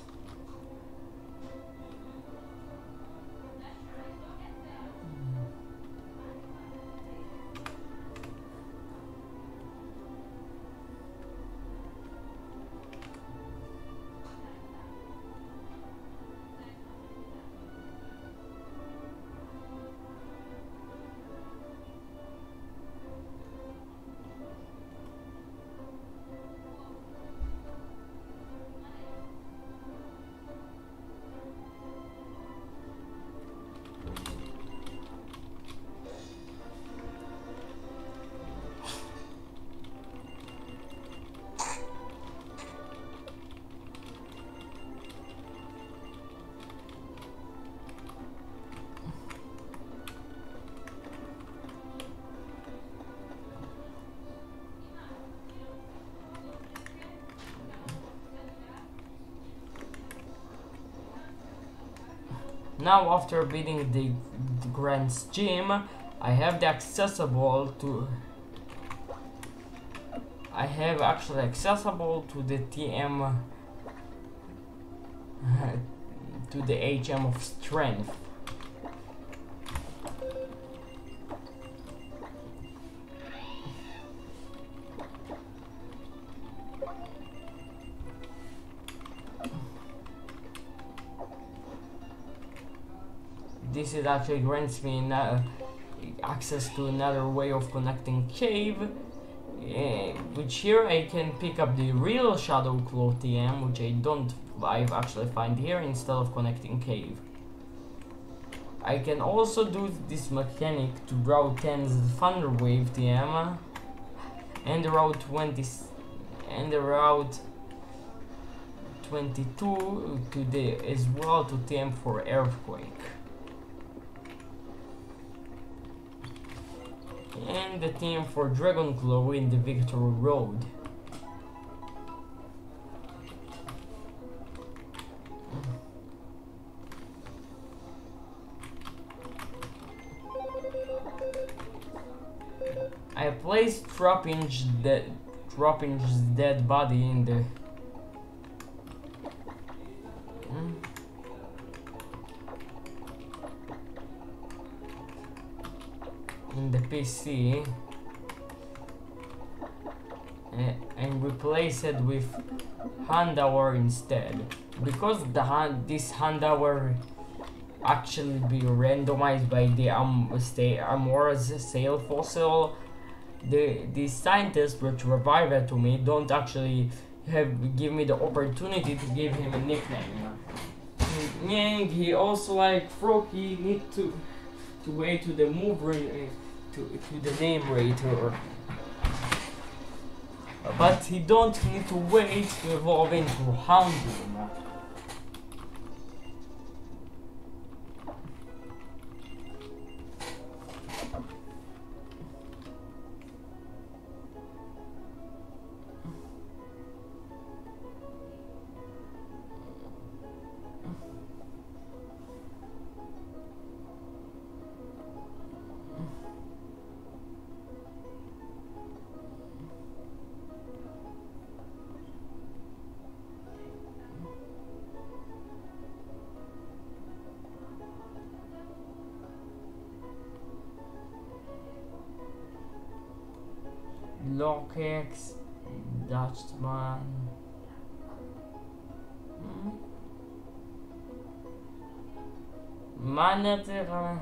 now after beating the Grand's gym, I have the accessible to. I have actually accessible to the TM, to the HM of strength. This is actually grants me access to another way of connecting cave, which here I can pick up the real Shadow Claw TM, which I actually find here instead of connecting cave. I can also do this mechanic to Route 10's Thunder Wave TM and the Route 20 and the Route 22 to the as well to TM for Earthquake. And the team for Dragon Claw in the Victory Road. I placed Droppin's dead body in the PC and replace it with Handauer instead, because this Handauer actually be randomized by the Amora's Sail Fossil. The scientists which revive it to me don't actually give me the opportunity to give him a nickname. And he also like Froky need to wait to the move to the name rater, but he don't need to wait to evolve into Houndoom. Lokex, Dutchman. Manager.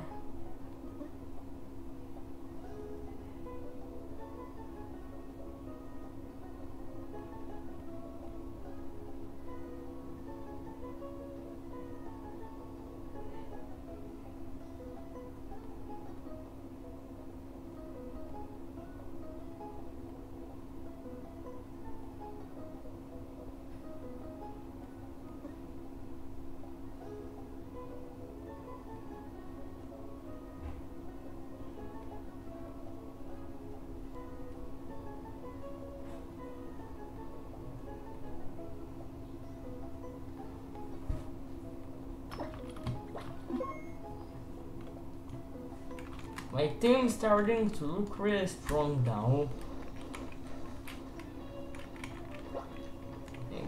My team's starting to look really strong now,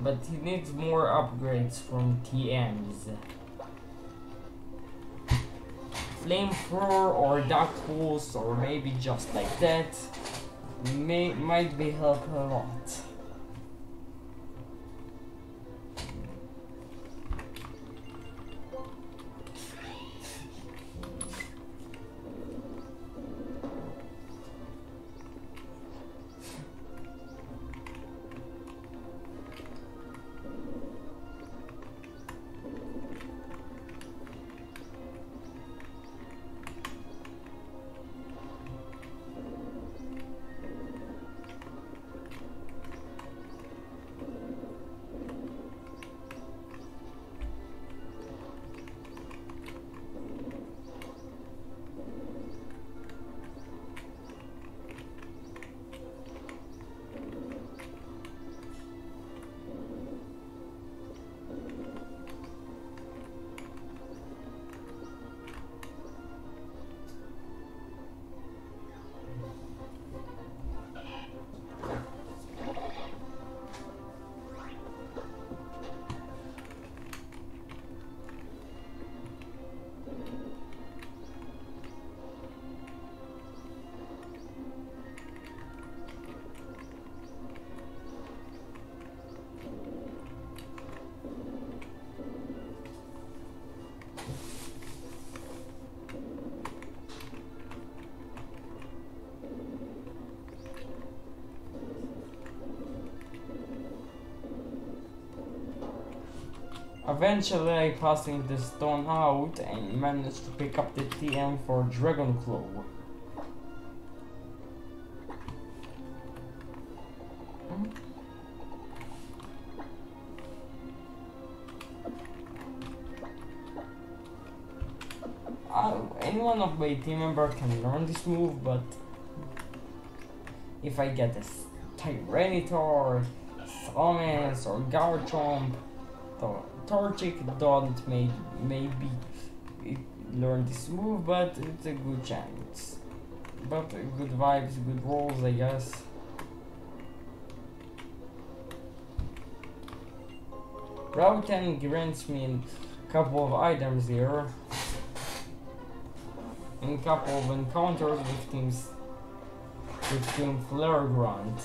but he needs more upgrades from TMs. Flamethrower or Dark Pulse, or maybe just like that, might be help a lot. Eventually I passing the stone out and managed to pick up the TM for Dragon Claw. Any one of my team member can learn this move, but if I get a Tyranitar, Salamence or Garchomp, Torchic don't maybe learn this move, but it's a good chance. But good vibes, good rolls, I guess. Route 10 grants me a couple of items here. And a couple of encounters with Team Flare Grunt.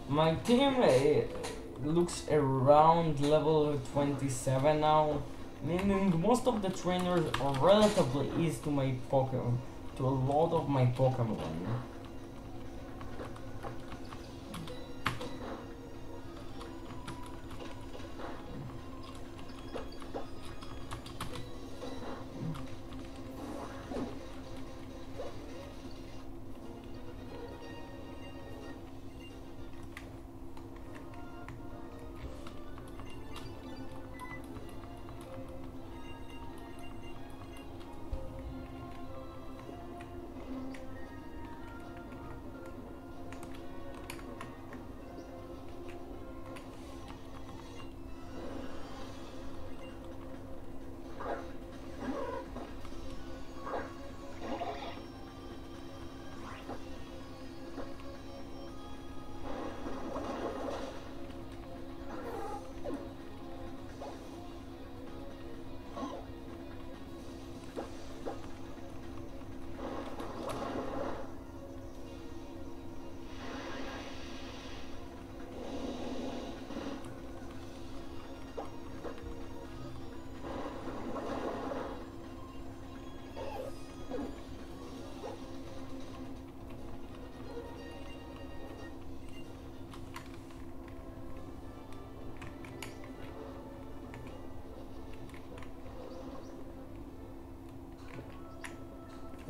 My team looks around level 27 now, meaning most of the trainers are relatively easy to my Pokemon, to a lot of my Pokemon.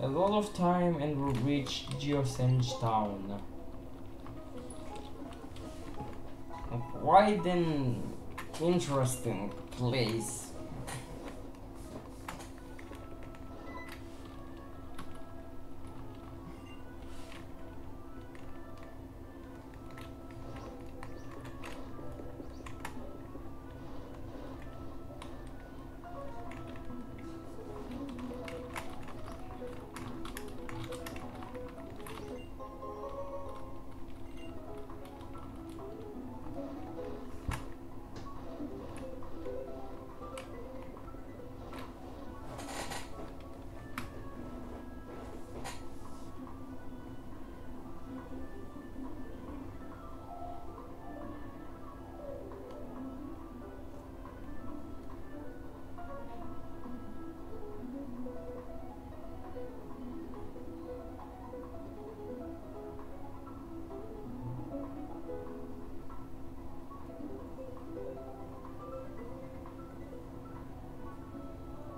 A lot of time and we'll reach Geosenge Town. Quite an interesting place.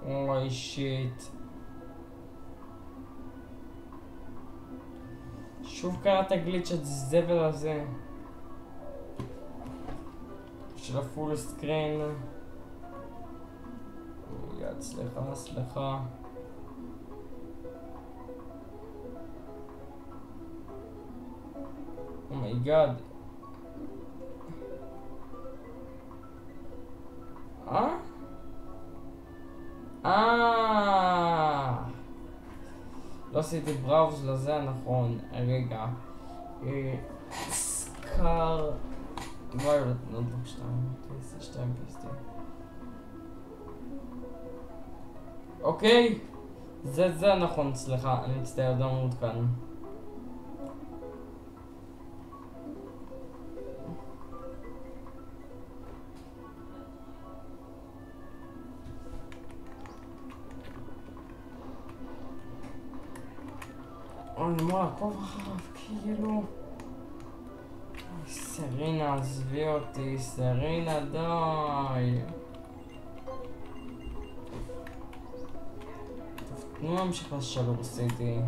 Holy shit. שוב קרה את הגליץ' הזבל הזה של הפול סקרין. יד, סליחה. אומייגאד. לא עשיתי בראוז לזה, נכון. רגע. סקאר... ויולט נודלוק 2. 2 פיסטי. אוקיי, זה נכון, סליחה, אני מצטער, לא מעודכן. אני אמור לעקוב אחריו, כאילו... סרינה, עזבי אותי, סרינה, די. תנו להמשיך לשלור סיטי.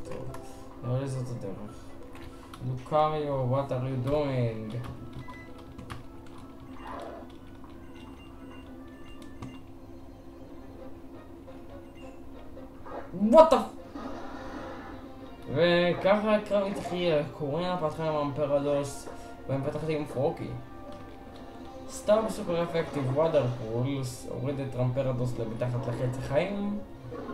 טוב, נראה לי זאת הדרך. לוקריו, what are you doing? what the וככה הקרב התחיל, קורינה פתחה עם אמפרדוס והם פתחתי עם פרוקי. סטאר בסופר אפקטיב וואדרפולס הוריד את אמפרדוס למתחת לחצי חיים.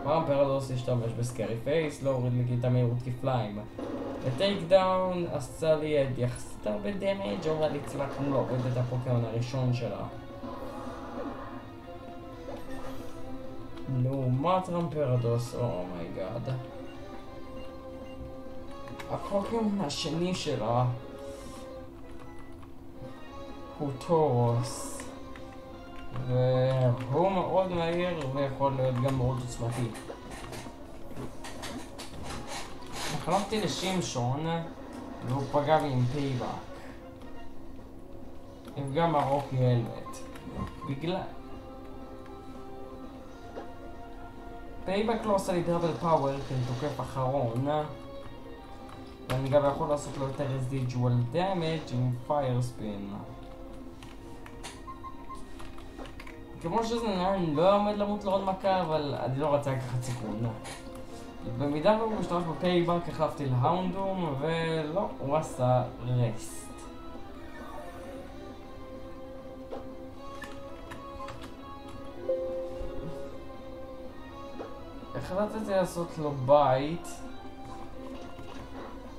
אמפרדוס השתמש בסקרי פייס, לא הוריד לי את המהירות כפליים. בטייק דאון עשה לי את יחסית הרבה דמייג' אבל הצלחנו להוריד את הפוקימון הראשון שלה. לעומת אמפרדוס, אומייגאד. הפוקימון השני שלה הוא טורוס והוא מאוד מהיר ויכול להיות גם מאוד עוצמתי. החלפתי לשימשון והוא פגע בי עם פייבק. נפגע ברוקי הלמט בגלל פייבק לא עושה לי דרבל פאוור כתוקף אחרון ואני גם יכול לעשות לו יותר residual damage עם פייר ספין. כמו שזה נראה, אני לא עומד למות לעוד מכה, אבל אני לא רוצה לקחת סיכון. במידה והוא משתמש בפייבק, החלפתי להאונדום, ולא, הוא עשה רסט. החלטתי לעשות לו בייט.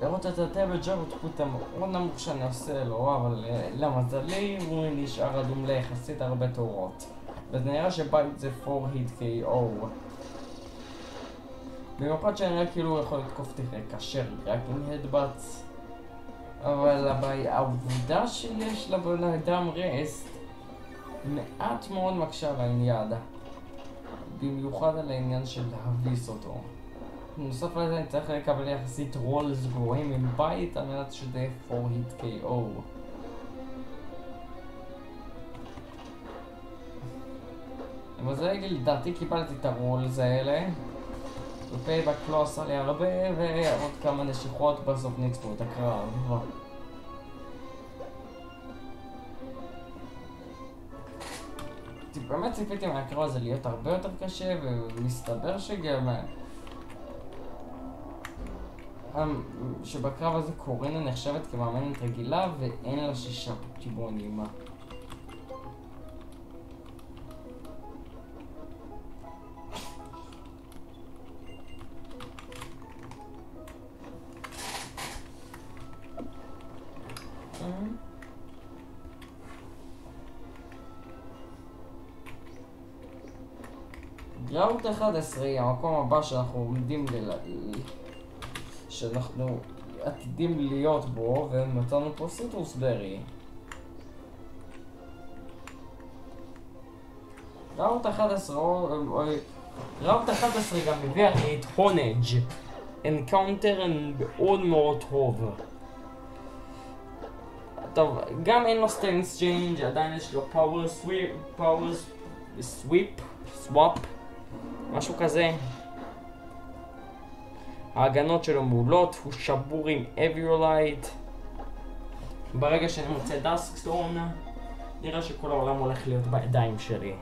לראות את הדמג' האוטפוט המאוד נמוך שאני עושה לו, אבל למזלי הוא נשאר אדום ליחסית הרבה תורות. וזה נראה שבייט זה 4 hit KO. במיוחד שנראה כאילו הוא יכול לתקוף כאשר רק עם הדבץ. אבל העובדה שיש לבן אדם רסט מעט מאוד מקשה על העניין. במיוחד על העניין של להביס אותו. בנוסף לזה אני צריך לקבל יחסית רולס גבוהים עם בית על מנת שזה יהיה 4 hit KO. למזלי לדעתי קיבלתי את הרולס האלה ופייבק לא עשה לי הרבה ועוד כמה נשיכות בסוף ניצחו את הקרב. באמת ציפיתי מהקרב הזה להיות הרבה יותר קשה ומסתבר שגם שבקרב הזה קורינה נחשבת כמאמנת רגילה ואין לה 6 פוקימונים. ראוט 11, המקום הבא שאנחנו עומדים שאנחנו עתידים להיות בו, ומצאנו פה סיטרוס ברי. ראוט 11 גם מביא את הונג' אנקאונטר מאוד מאוד טוב. טוב, גם אין לו סטיינס צ'יינג', עדיין יש לו פאוור סוואפ, משהו כזה. ההגנות שלו מעולות, הוא שבור עם אביולייט. ברגע שאני מוצא דאסקסטורן, נראה שכל העולם הולך להיות בידיים שלי.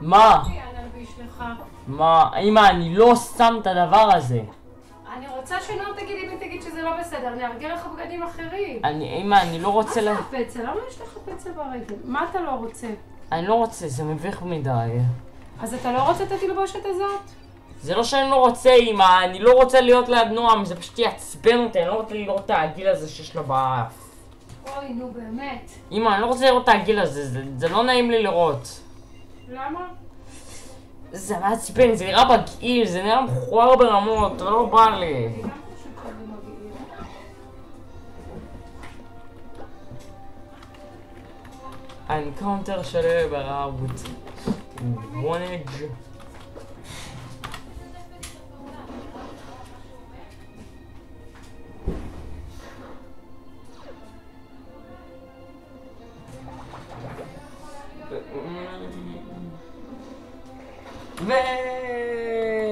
מה? אני אלביש לך. מה? אמא, אני לא שם את הדבר הזה. אני רוצה שנועם תגיד אם תגיד שזה לא בסדר, אני ארגיל לך בגדים אחרים. אמא, אני לא רוצה מה זה הפצל? למה יש לך פצל ברגל? מה אתה לא רוצה? אני לא רוצה, זה מביך מדי. אז אתה לא רוצה את התלבושת הזאת? זה לא שאני לא רוצה, אמא, אני לא רוצה להיות ליד נועם, זה פשוט יעצבן אותי, אני לא רוצה לראות את העגיל הזה שיש לו באף. אוי, נו באמת. אמא, אני לא רוצה לראות את העגיל הזה, זה לא נעים לי לראות. למה? זה מעצבן, זה נראה מגעיל, זה נראה מכוער ברמות, לא בא לי. אני גם חושבת שזה מגעיל. האנקאונטר שלי בראוט. וונג'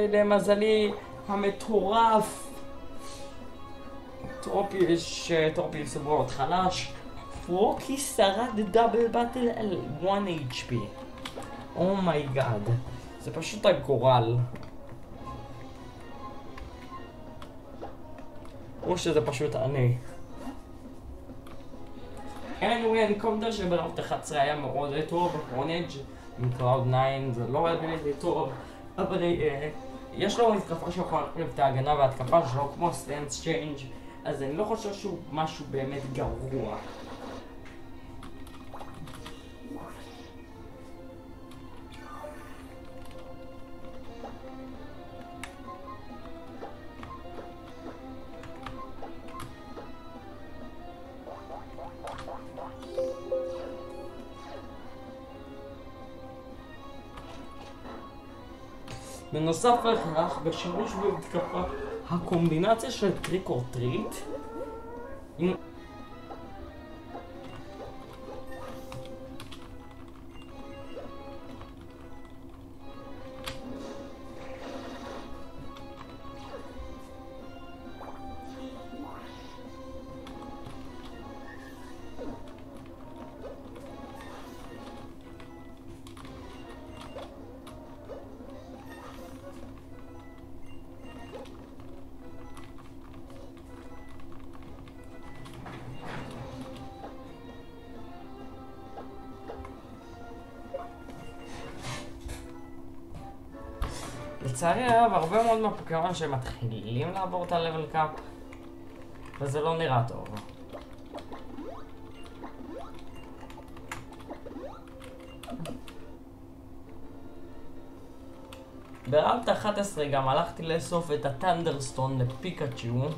ולמזלי המטורף טרופי סברות חלש, פרוקי שרד דאבל באטל על 1 HP. אומייגאד, זה פשוט הגורל. או שזה פשוט אני. anyway, האנקאונטר שבראוט 11 היה מאוד טוב, רונג' עם קלאוד 9 זה לא היה באמת טוב, אבל יש לו התקפה שיכולה להחליף את ההגנה וההתקפה שלו כמו סטנס צ'יינג', אז אני לא חושב שהוא משהו באמת גרוע. בנוסף לכך, בשימוש בהתקפה, הקומבינציה של טריק או טריט עם... לצערי הרב, הרבה מאוד מהפוקימון שמתחילים לעבור את הלבל קאפ וזה לא נראה טוב. בראוט 11 גם הלכתי לאסוף את הטנדרסטון לפיקאצ'ו.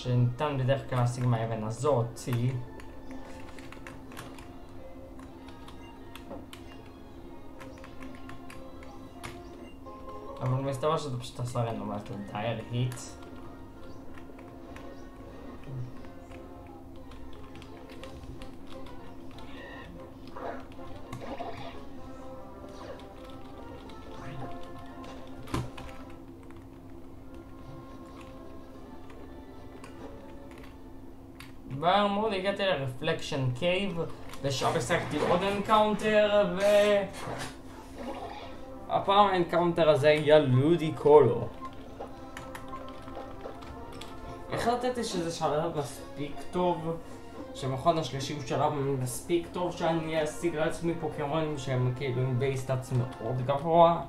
שניתן בדרך כלל להשיג מהאבן הזאת. אבל מסתבר שזה פשוט עשה רנדומייזר דייר היט. מהר מאוד הגעתי לרפלקשן קייב ושם השגתי עוד אנקאונטר הפעם האנקאונטר הזה היה לודי קולו. החלטתי שזה שלב מספיק טוב, שמכון השלישי הוא שלב מספיק טוב שאני אשיג לעצמי פוקימונים שהם כאילו עם בייסטאצ מאוד גבוה.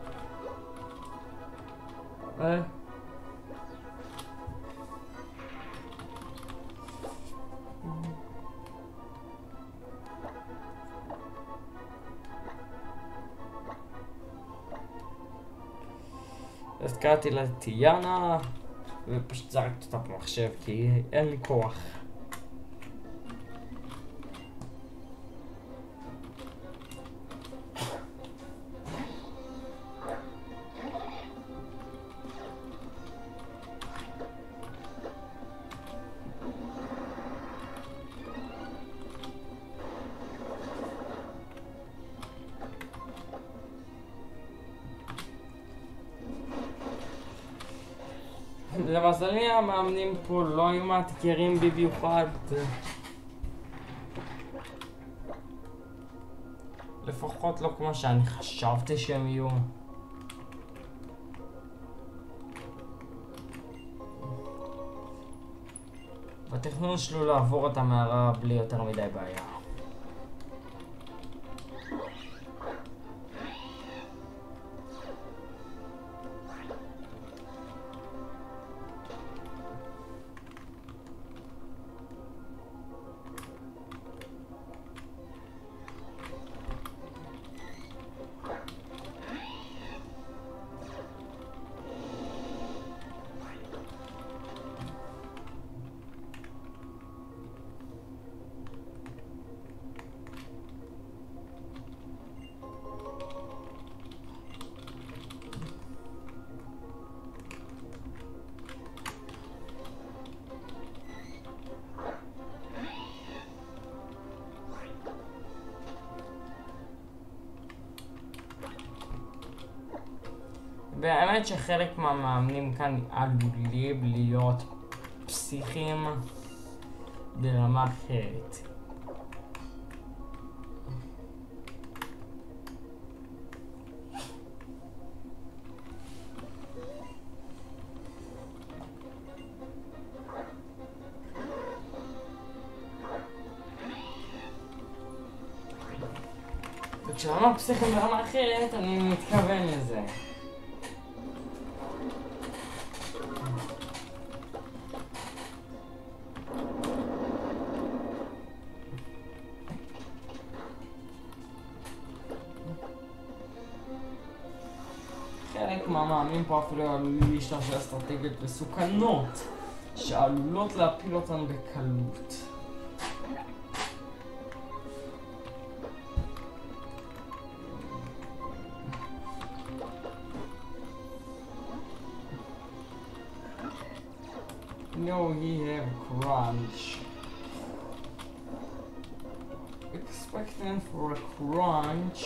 אז קראתי לה טיאנה ופשוט זרקתי אותה במחשב כי אין לי כוח. למזלי המאמנים פה לא היו מאתגרים במיוחד. לפחות לא כמו שאני חשבתי שהם יהיו. בתכנון שלו לעבור את המערה בלי יותר מדי בעיה. באמת שחלק מהמאמנים כאן עלולים להיות פסיכים ברמה אחרת. וכשאומר פסיכים ברמה אחרת אני מתכוון לזה. חלק מהמאמנים פה אפילו עלולים להשתמש באסטרטגיות מסוכנות שעלולות להפיל אותן בקלות. No, he have crunch. Expecting for a crunch.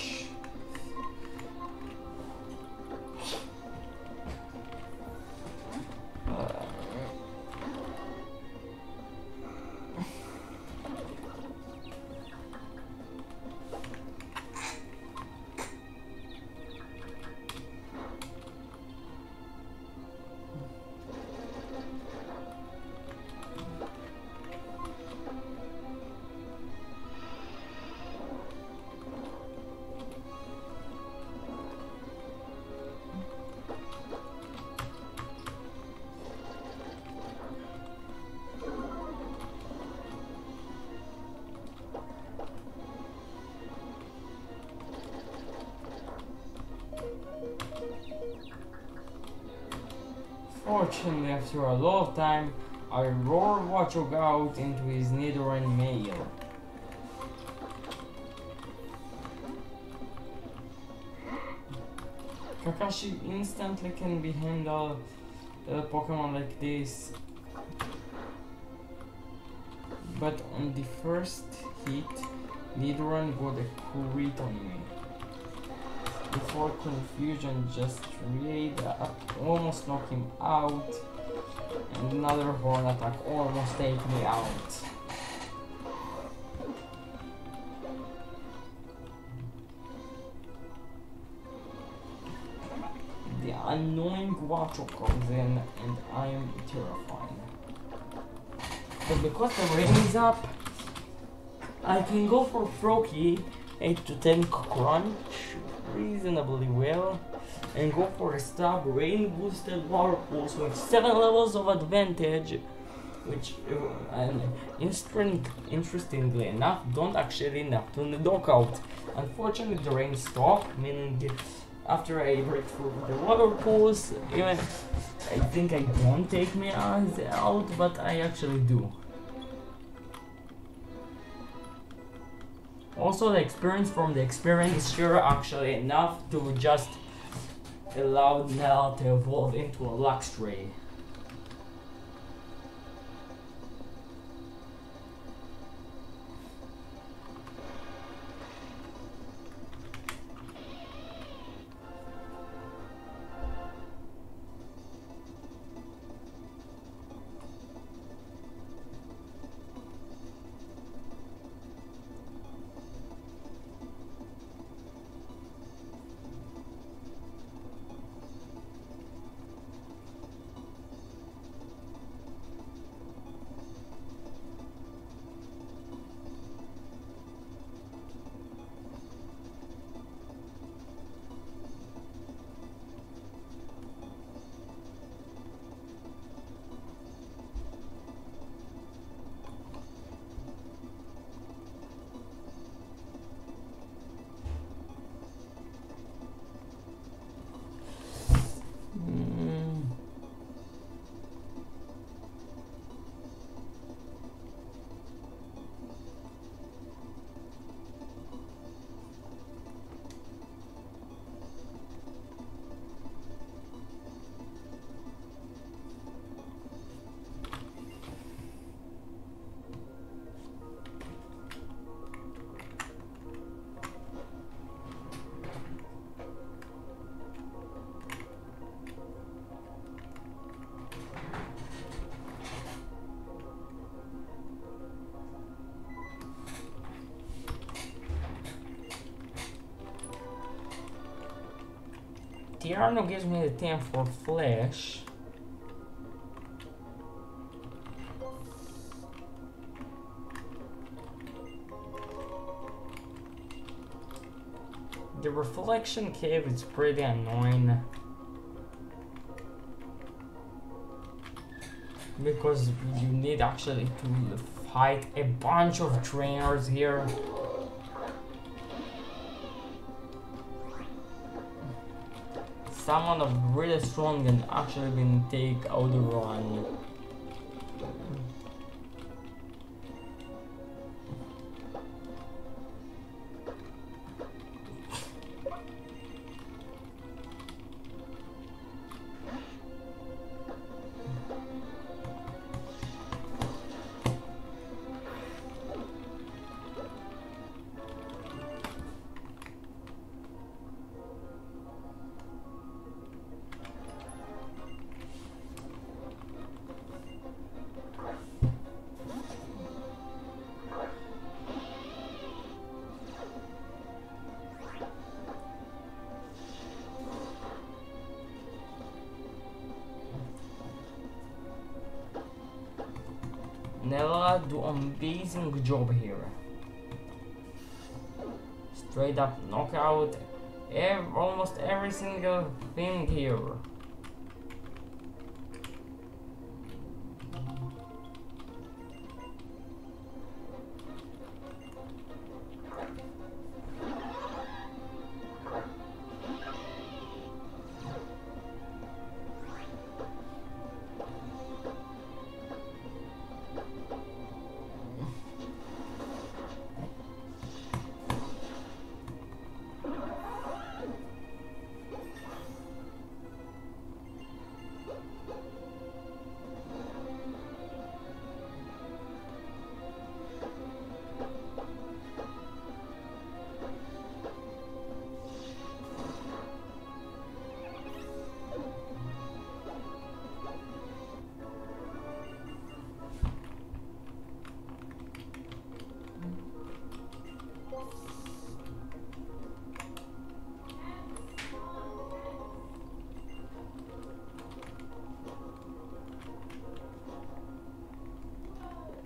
Fortunately, after a lot of time, I roar Watchog out into his Nidoran male. Kakashi instantly can be handled a Pokemon like this, but on the first hit, Nidoran got a crit on me. Before confusion just read almost knock him out, and another horn attack almost take me out. The annoying Watcho comes in and I am terrified. But because the rain is up, I can go for Froakie 8 to 10 crunch reasonably well and go for a stab rain boosted water pulse with 7 levels of advantage, which interestingly enough don't actually Neptune the knockout. Unfortunately the rain stopped, meaning after I break through the water pulse, even I think I don't take me out, but I actually do. Also, the experience from the experience is sure actually enough to just allow Nell to evolve into a Luxray. Kirano gives me the 10 for flesh. The reflection cave is pretty annoying because you need actually to fight a bunch of trainers here. Someone of really strong and actually can take out the run. Nella do amazing job here. Straight up knockout almost every single thing here.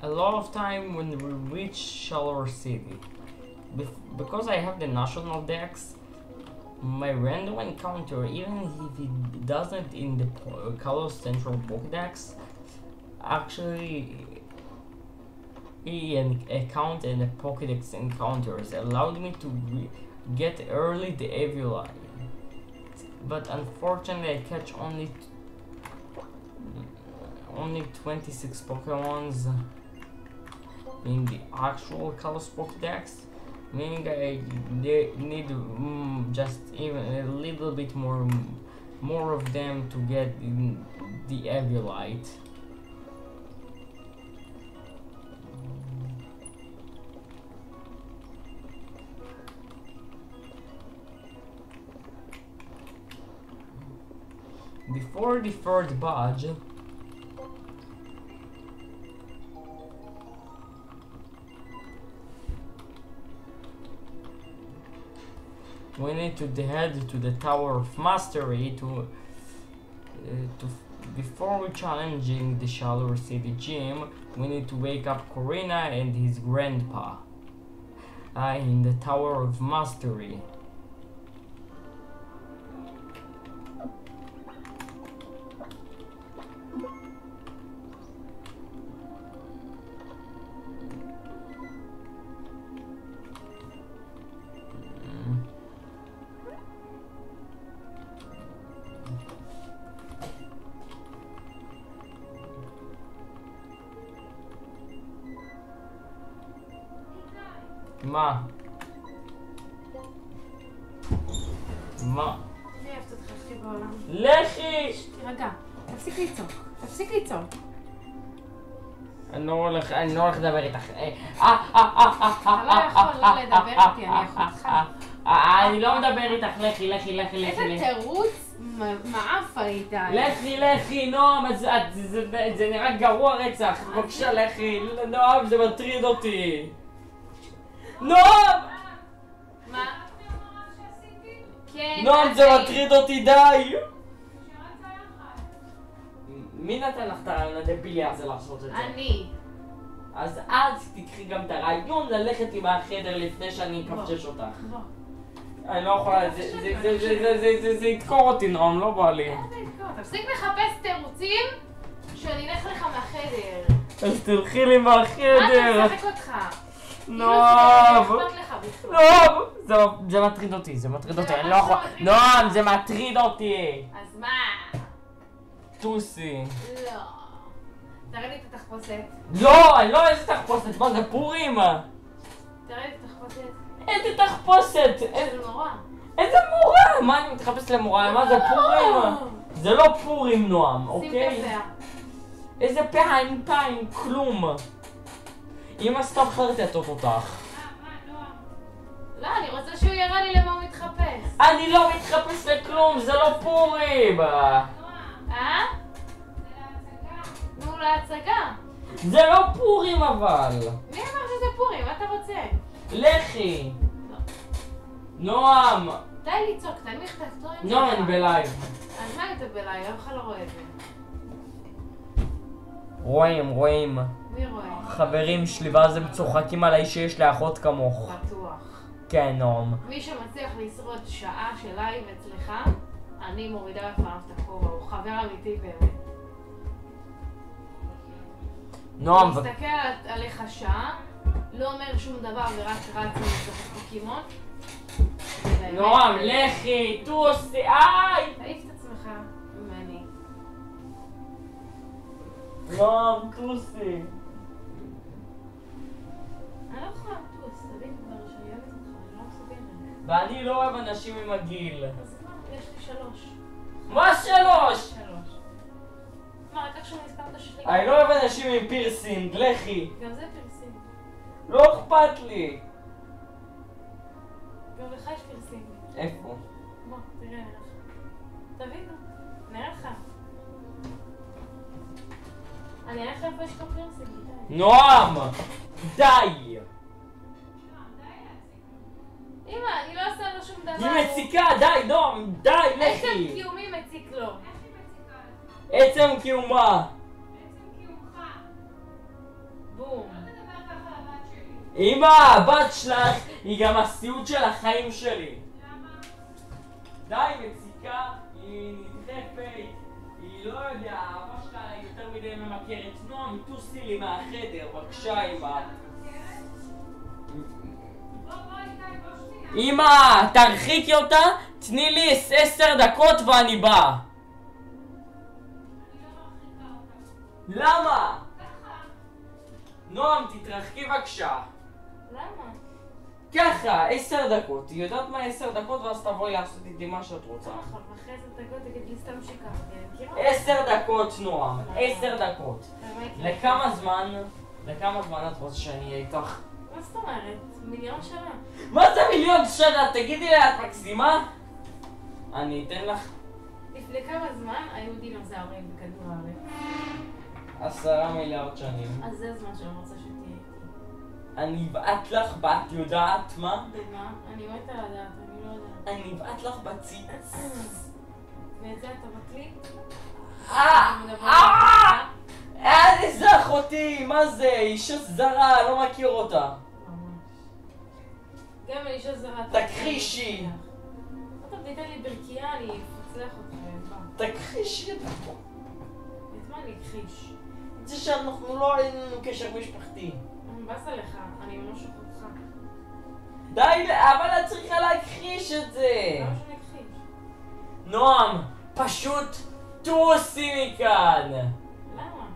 A lot of time when we reach Shallower City, because I have the national dex, my random encounter, even if it doesn't in the Kalos Central Pokédex, actually an account and the Pokédex encounters allowed me to get early the Evolite. But unfortunately I catch only 26 Pokemons in the actual Kalos Pokédex, meaning I need just even a little bit more of them to get in the Evolite. Before the third badge, we need to head to the Tower of Mastery before we challenging the Shallower City Gym. We need to wake up Corina and his grandpa in the Tower of Mastery. מה? מה? אני אוהבת אותך הכי בעולם. לכי! תירגע, תפסיק לצעוק, תפסיק לצעוק. אני לא הולך לדבר איתך. אתה לא יכול לא לדבר איתי, אני אחותך. אני לא מדבר איתך, לכי. איזה תירוץ מעפה איתי. לכי, נועם, זה נראה גרוע רצח. בבקשה, לכי. נועם, זה מטריד אותי. נועם! מה? כן. נועם, זה מטריד אותי, די! מי נתן לך את הרעיון הדבילי הזה לעשות את זה? אני. אז תקחי גם את הרעיון ללכת עם החדר לפני שאני אקפצ'ש אותך. בוא. אני לא יכולה, זה ידקור אותי, נועם, לא בא לי. תפסיק לחפש תירוצים שאני אלך לך מהחדר. אז תלכי לי מהחדר. מה אתה משחק אותך? נועם! נועם! נועם! זה מטריד אותי, אני לא יכול... נועם, זה מטריד אותי! אז מה? טוסי. לא. תראה לי את התחפושת. לא, אני לא איזה תחפושת, מה זה פורים? תראה לי את התחפושת. איזה תחפושת? זה נורא. איזה מורה? מה אני מתחפש למורה? מה זה פורים? זה לא פורים, נועם, אוקיי? שים את הפאה. איזה פאה, אין פאה, אין כלום. אמא סתם חרטטות אותך. לא, אני רוצה שהוא יראה לי למה הוא מתחפש. אני לא מתחפש לכלום, זה לא פורים. נו, להצגה. זה לא פורים אבל. מי אמר שזה פורים? מה אתה רוצה? לכי. לא. נועם. די לצעוק, תנמיך את הכתורים שלך. נועם, אני בלייב. אז מה היית בלייב? אף אחד לא רואה את זה. רואים. מי רואה? חברים שלי, ואז הם צוחקים עליי שיש לי אחות כמוך. בטוח. כן, נועם. מי שמצליח לשרוד שעה של לייב אצלך, אני מורידה בפניו את הכובע, הוא חבר אמיתי באמת. נועם, הוא מסתכל עליך שעה, לא אומר שום דבר ורק רץ ומשחק פוקימון. נועם, לכי, טוסי, איי! תעיף את עצמך ממני. נועם, טוסי. אני לא יכולה לטוס, תבין כבר שאני אוהבת אותך, אני לא מסוגלת. ואני לא אוהב אנשים עם הגיל. אז מה? יש לי 3. מה 3? מה, רק עכשיו נזכרת שלי? אני לא אוהב אנשים עם פירסינג, לכי. גם זה פרסים. לא אכפת לי. גם לך יש פרסים. איפה? בוא, תראה, נראה לך. תבינו, נראה לך. אני אראה לך איפה יש לך פרסים, די. נועם! די! אמא, אני לא עושה לו שום דבר. היא מציקה, די, נועם, די, עצם לכי! קיומי מציק לו. עצם קיומה. בום. אמא, הבת שלך היא גם הסיוט של החיים שלי. די, מציקה, היא נדחפת, היא לא יודע, אבא שלה יותר מדי ממכרת. נועם, טוסי לי מהחדר, בבקשה אמא. אמא, תרחיקי אותה, תני לי 10 דקות ואני בא. למה? נועם, תתרחקי בבקשה. למה? ככה, 10 דקות. היא יודעת מה 10 דקות ואז תבואי לעשות איתי מה שאת רוצה. נכון, ואחרי 10 דקות תגיד לי סתם שיקרתי. 10 דקות, נועם. 10 דקות. לכמה זמן את רוצה שאני אהיה איתך? מה זאת אומרת? 1,000,000 שנה. מה זה 1,000,000 שנה? תגידי לי, את מגזימה? אני אתן לך לפני כמה זמן היו דינוזאורים בכדור הארץ? 10 מיליארד שנים. אז זה הזמן שאני רוצה שתהיה איתי. אני אבעט לך בת, יודעת מה? במה? אני מתה לדעת, אני לא יודעת. אני אבעט לך בציץ. ואת זה אתה מקליט? איזה אחותי, מה זה? אישה זרה, לא מכיר אותה. ממש. גם אישה זרה. תכחישי. אתה תיתן לי ברקייה, אני אפצלח אותך. תכחישי את הכל. את מה אני אכחיש? את זה שאנחנו לא היינו לנו קשר משפחתי. אני מבאסה לך, אני ממש אותך. די, אבל את צריכה להכחיש את זה. למה שאני אכחיש? נועם, פשוט טוסי מכאן. למה?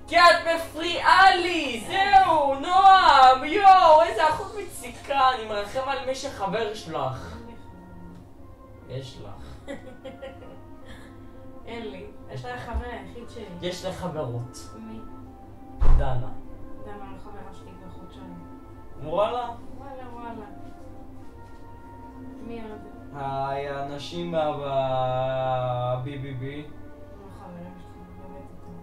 כי את מפריעה לי, זהו, נועם, יואו, איזה אחות מציקה, אני מרחם על מי שחבר שלך. יש לך. אין לי. יש לך חבר היחיד שלי. יש לך חברות. מי? דנה. דנה לא חברה שלי כבר חודשיים. וואלה. וואלה. מי עוד? האנשים ב-BBB. לא חברים שלי, באמת איתם.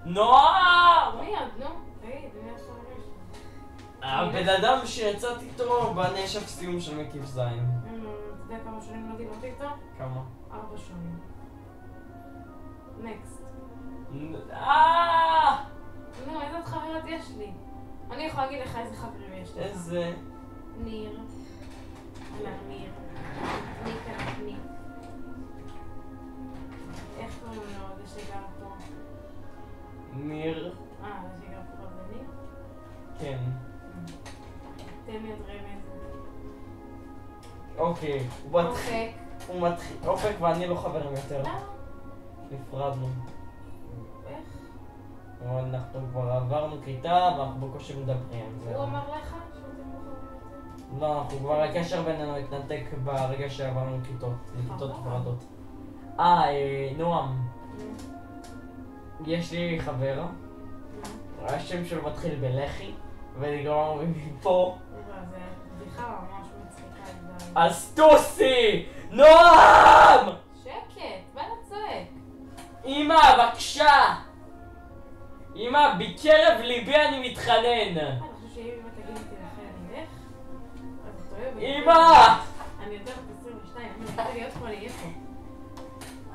נועם! מי עוד? נו? תגיד, מי החברים שלי? הבן אדם שיצאתי איתו בנשף סיום של מקיף זין. אתה יודע כמה שנים לא דיברתי איתו? כמה? 4 שנים. נקסט. נו, איזה עוד חברות יש לי? אני יכולה להגיד לך איזה חברים יש לי. איזה? ניר. ניר. ניק. איך קוראים לו? זה שגר פה. ניר. זה שגר פה זה ניר? כן. תן לי עוד רמז. אוקיי. הוא מתחיל. אופק ואני לא חברים יותר. נפרדנו. איך? אנחנו כבר עברנו כיתה ואנחנו בקושי מדברים. הוא אמר לך שאתם לא חברים יותר? לא, אנחנו כבר הקשר בינינו התנתק ברגע שעברנו כיתות. לכיתות נפרדות. נועם. יש לי חבר. השם שלו מתחיל בלחי. ונגרם מפה. זה בדיחה ממש מצחיקה. אז טוסי! נועם! שקט, בא לצועק. אמא, בבקשה! אמא, בקרב ליבי אני מתחנן. אני חושב שאם אמא תגיד לי תלכי אני אלך, אז אתה אוהב... אמא! אני יותר בת 22, אני רוצה להיות פה, אני אהיה פה.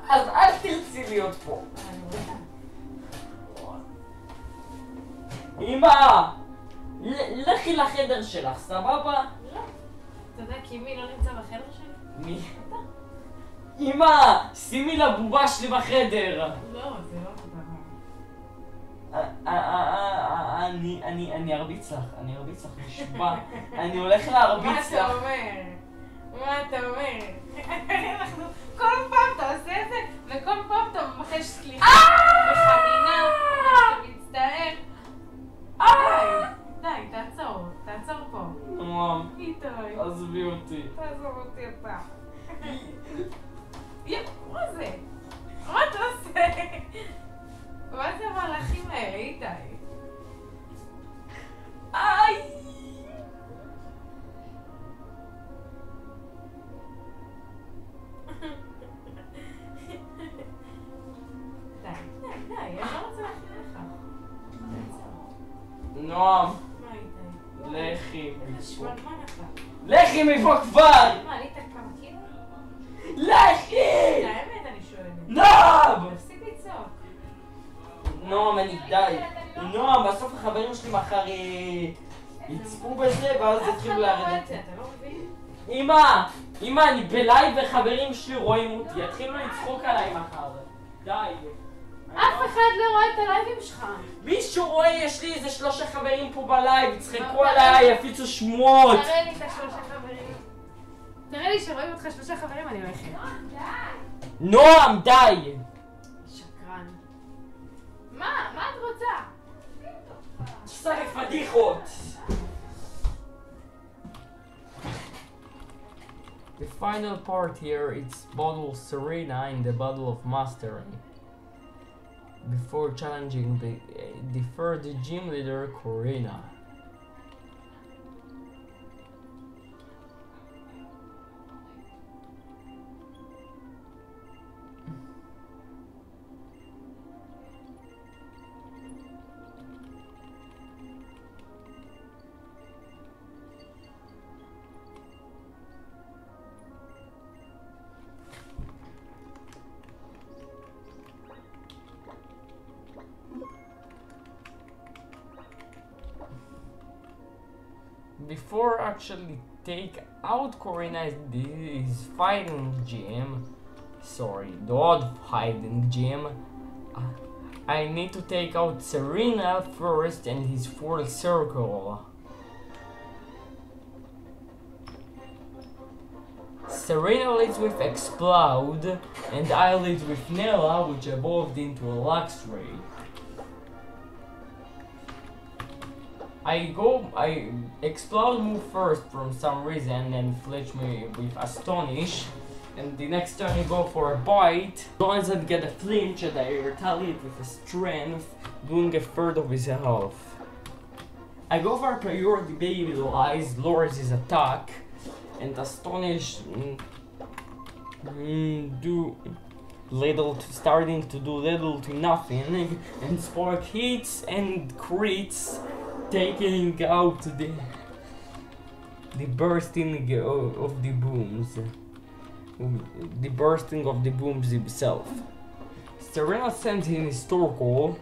אז אל תרצי להיות פה. אני רוצה. אמא! לכי לחדר שלך, סבבה? לא. אתה יודע כי מי לא נמצא בחדר שלי? מי? אתה. אמא! שימי לבובה שלי בחדר! לא, זה לא דבר. אני ארביץ לך, נשבע. אני הולך להרביץ לך. מה אתה אומר? אנחנו... כל פעם אתה עושה את זה, וכל פעם אתה מבקש סליחה וחנינה, ואתה מצטער. די, תעצור פה. נועם, איתי. עזבי אותי. תעזוב אותי אתה. מה זה? מה אתה עושה? מה זה המהלכים האלה, איתי? די, אני לא רוצה להכין לך. נועם, מה איתי? לכי איזה שמלמן אתה. לכי מפה כבר! מה, עלית כמה קילו? לכי! האמת אני שואלת. נועם! תפסיק לצעוק. נועם, אני די. נועם, בסוף החברים שלי מחר יצפו בזה ואז יתחילו להרד את זה. אתה לא מבין? אמא, אני בלייב וחברים שלי רואים אותי. יתחילו לצחוק עליי מחר. די. אף אחד לא רואה את הלייבים שלך. מישהו רואה, יש לי איזה 3 חברים פה בלייב, יצחקו עליי, יפיצו שמועות. תראה לי את 3 חברים. תראה לי שרואים אותך 3 חברים, אני הולכת. נועם, די! שקרן. מה את רוצה? שחק פדיחות! The final part here is bottle Serena in the bottle of mastery. Before challenging the third gym leader, Corina. Before actually take out Corina's fighting gym, the odd fighting gym, I need to take out Serena first and his full circle. Serena leads with Explode, and I lead with Nella, which evolved into a Luxray. I Explode move first from some reason and flinch me with Astonish, and the next turn I go for a bite. Doesn't get a flinch and I retaliate with a strength, doing a third of his health. I go for a priority baby lies, lowers his attack, and Astonish starting to do little to nothing, and Spark hits and crits taking out the bursting of the booms. The bursting of the booms himself. Serena sends in his Torkoal,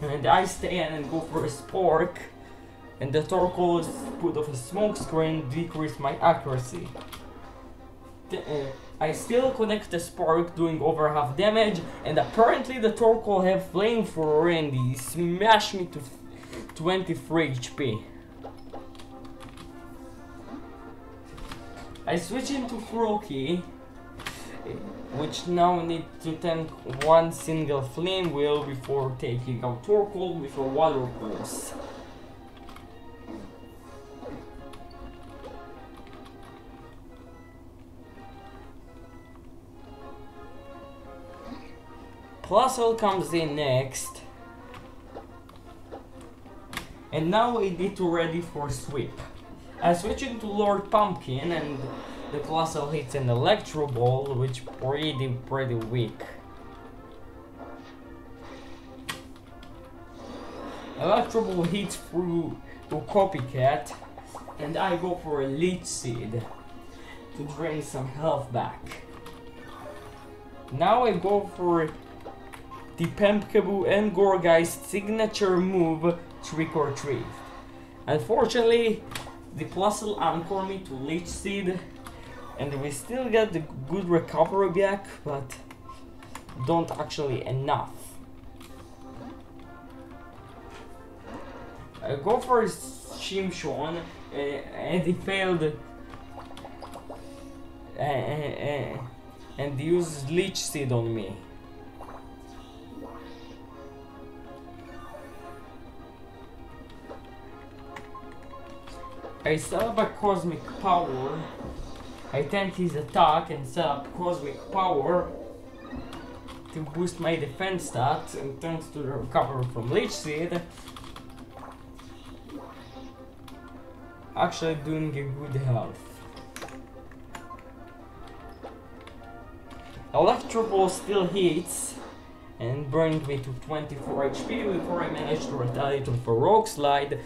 and I stand and go for a spark, and the Torkoal put off a smoke screen, decrease my accuracy. I still connect the spark, doing over half damage, and apparently the Torkoal have flamethrower and he smashed me to 23 HP. I switch into Froakie, which now need to tank one single flame wheel before taking out Torkoal with a water pulse. Plusle comes in next, and now we need to ready for sweep. I switch into Lord Pumpkin and the Plusle hits an Electro Ball, which pretty weak. Electro Ball hits through to Copycat, and I go for a Leech Seed to drain some health back. Now I go for the Pumpkaboo and Gorgeist signature move, Trick or Treat. Unfortunately, the Plusle anchor me to Leech Seed, and we still get the good recovery back, but don't actually enough. I go for Shimshon, and he failed, and used Leech Seed on me. I set up a Cosmic Power. I tank his attack and set up Cosmic Power to boost my defense stats, and thanks to the recovery from Leech Seed, actually doing a good health. Electro Ball still hits and brings me to 24 HP before I manage to retaliate with a Rogue Slide,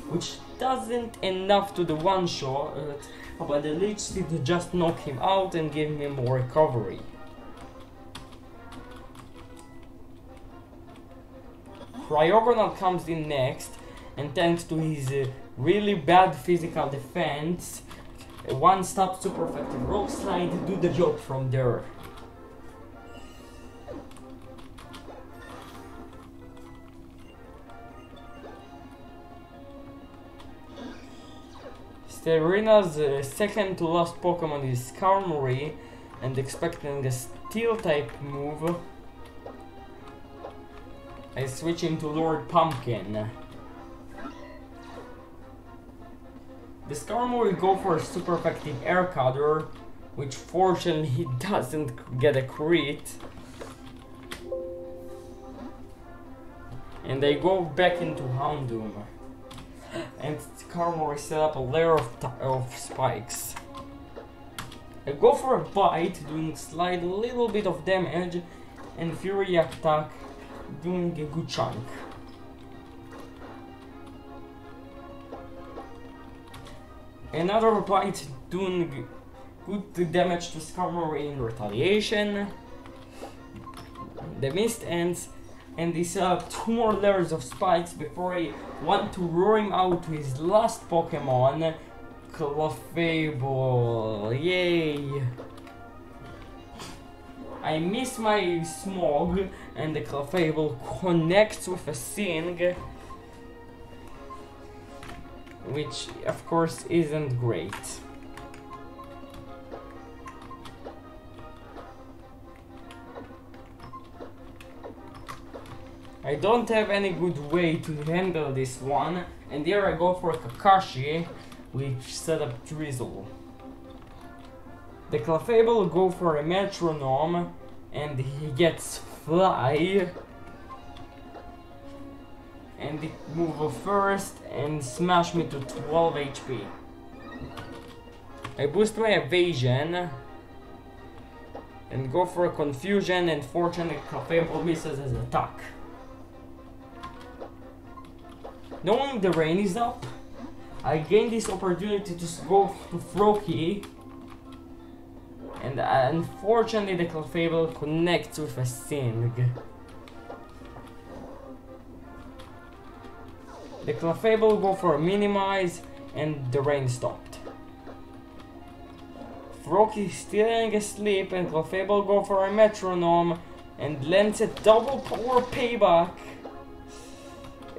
which doesn't enough to the one shot, but the Leech Seed just knock him out and give me more recovery. Cryogonal comes in next, and thanks to his really bad physical defense, one stop super effective Rogue Slide do the job from there. Serena's second to last Pokemon is Skarmory, and expecting a Steel type move, I switch into Lord Pumpkin. The Skarmory go for a super effective Air Cutter, which fortunately doesn't get a crit. And I go back into Houndoom. And Skarmory set up a layer of spikes. I go for a bite, doing slide a little bit of damage, and Fury attack, doing a good chunk. Another bite, doing good damage to Skarmory in retaliation. The mist ends, and he set up 2 more layers of spikes before I want to roar him out to his last Pokemon, Clefable. Yay! I miss my Smog, and the Clefable connects with a Sing, which of course isn't great. I don't have any good way to handle this one, and here I go for Kakashi, which set up Drizzle. The Clefable go for a Metronome, and he gets Fly, and he move first and smash me to 12 HP. I boost my evasion and go for a Confusion, and fortunately Clefable misses his attack. Knowing the rain is up, I gain this opportunity to go to Froakie, and unfortunately the Clefable connects with a Sing. The Clefable go for a minimize, and the rain stopped. Froakie still asleep, and Clefable go for a metronome and lands a double power payback.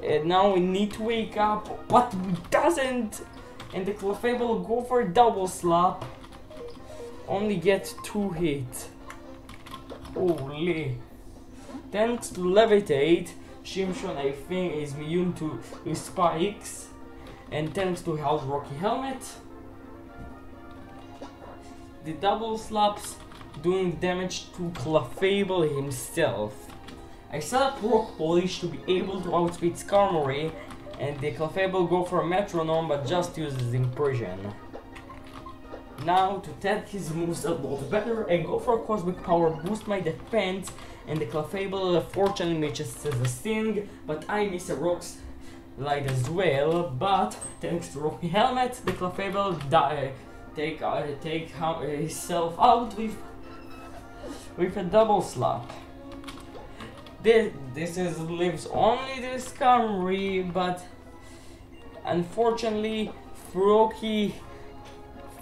And now we need to wake up, but we doesn't. And the Clefable go for a double slap. Only get 2 hits. Holy. Thanks to Levitate, Shimshon I think is immune to spikes. And thanks to Held Rocky Helmet, the double slaps doing damage to Clefable himself. I set up Rock Polish to be able to outspeed Skarmory, and the Clefable go for a metronome but just uses Imprison. Now to test his moves a lot better, I go for a Cosmic Power, boost my defense, and the Clefable fortunately matches as a Sing, but I miss a Rock Slide as well. But thanks to Rocky Helmet, the Clefable take himself out with a double slap. This leaves only the Skarmory, but unfortunately Froakie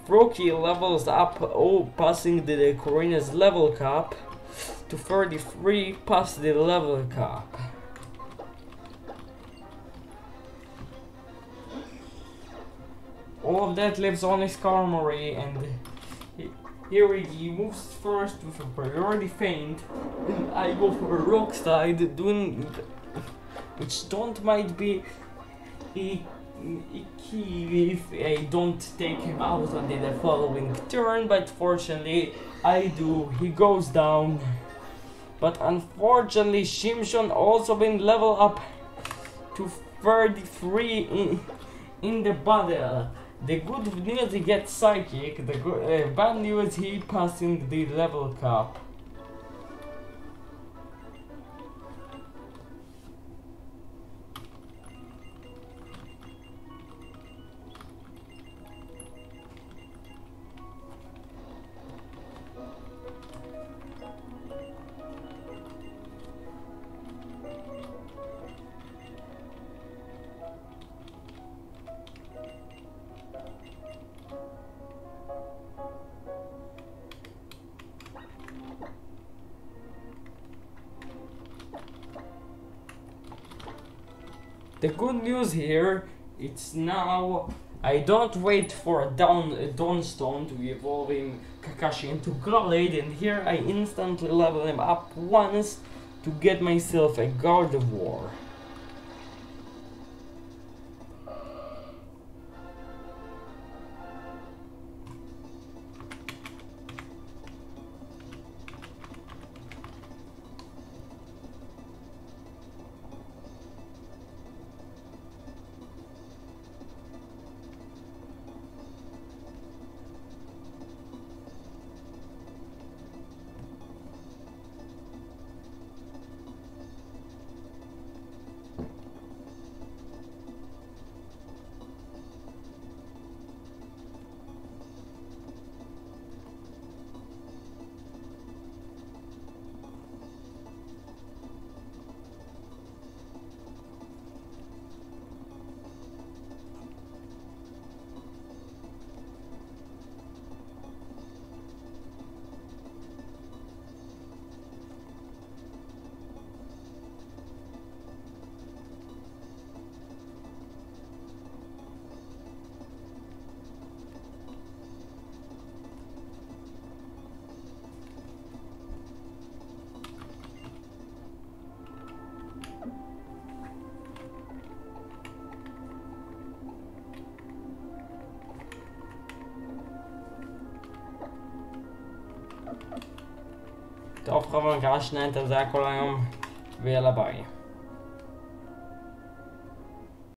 levels up, passing the Corina's level cap to 33 past the level cap. All of that leaves only Skarmory, and here he moves first with a priority feint, and I go for a Rock Slide, doing which might be a key if I don't take him out on the following turn, but fortunately I do. He goes down, but unfortunately Shimshon also been leveled up to 33 in the battle. The good news, he gets Psychic. The bad news, he passing the level cap. The good news here, it's now I don't wait for a Dawnstone to evolve in Kakashi into Gallade, and here I instantly level him up once to get myself a Gardevoir. טוב חבר'ה, מקווה שנהנתם, זה היה כל היום, ויאללה ביי.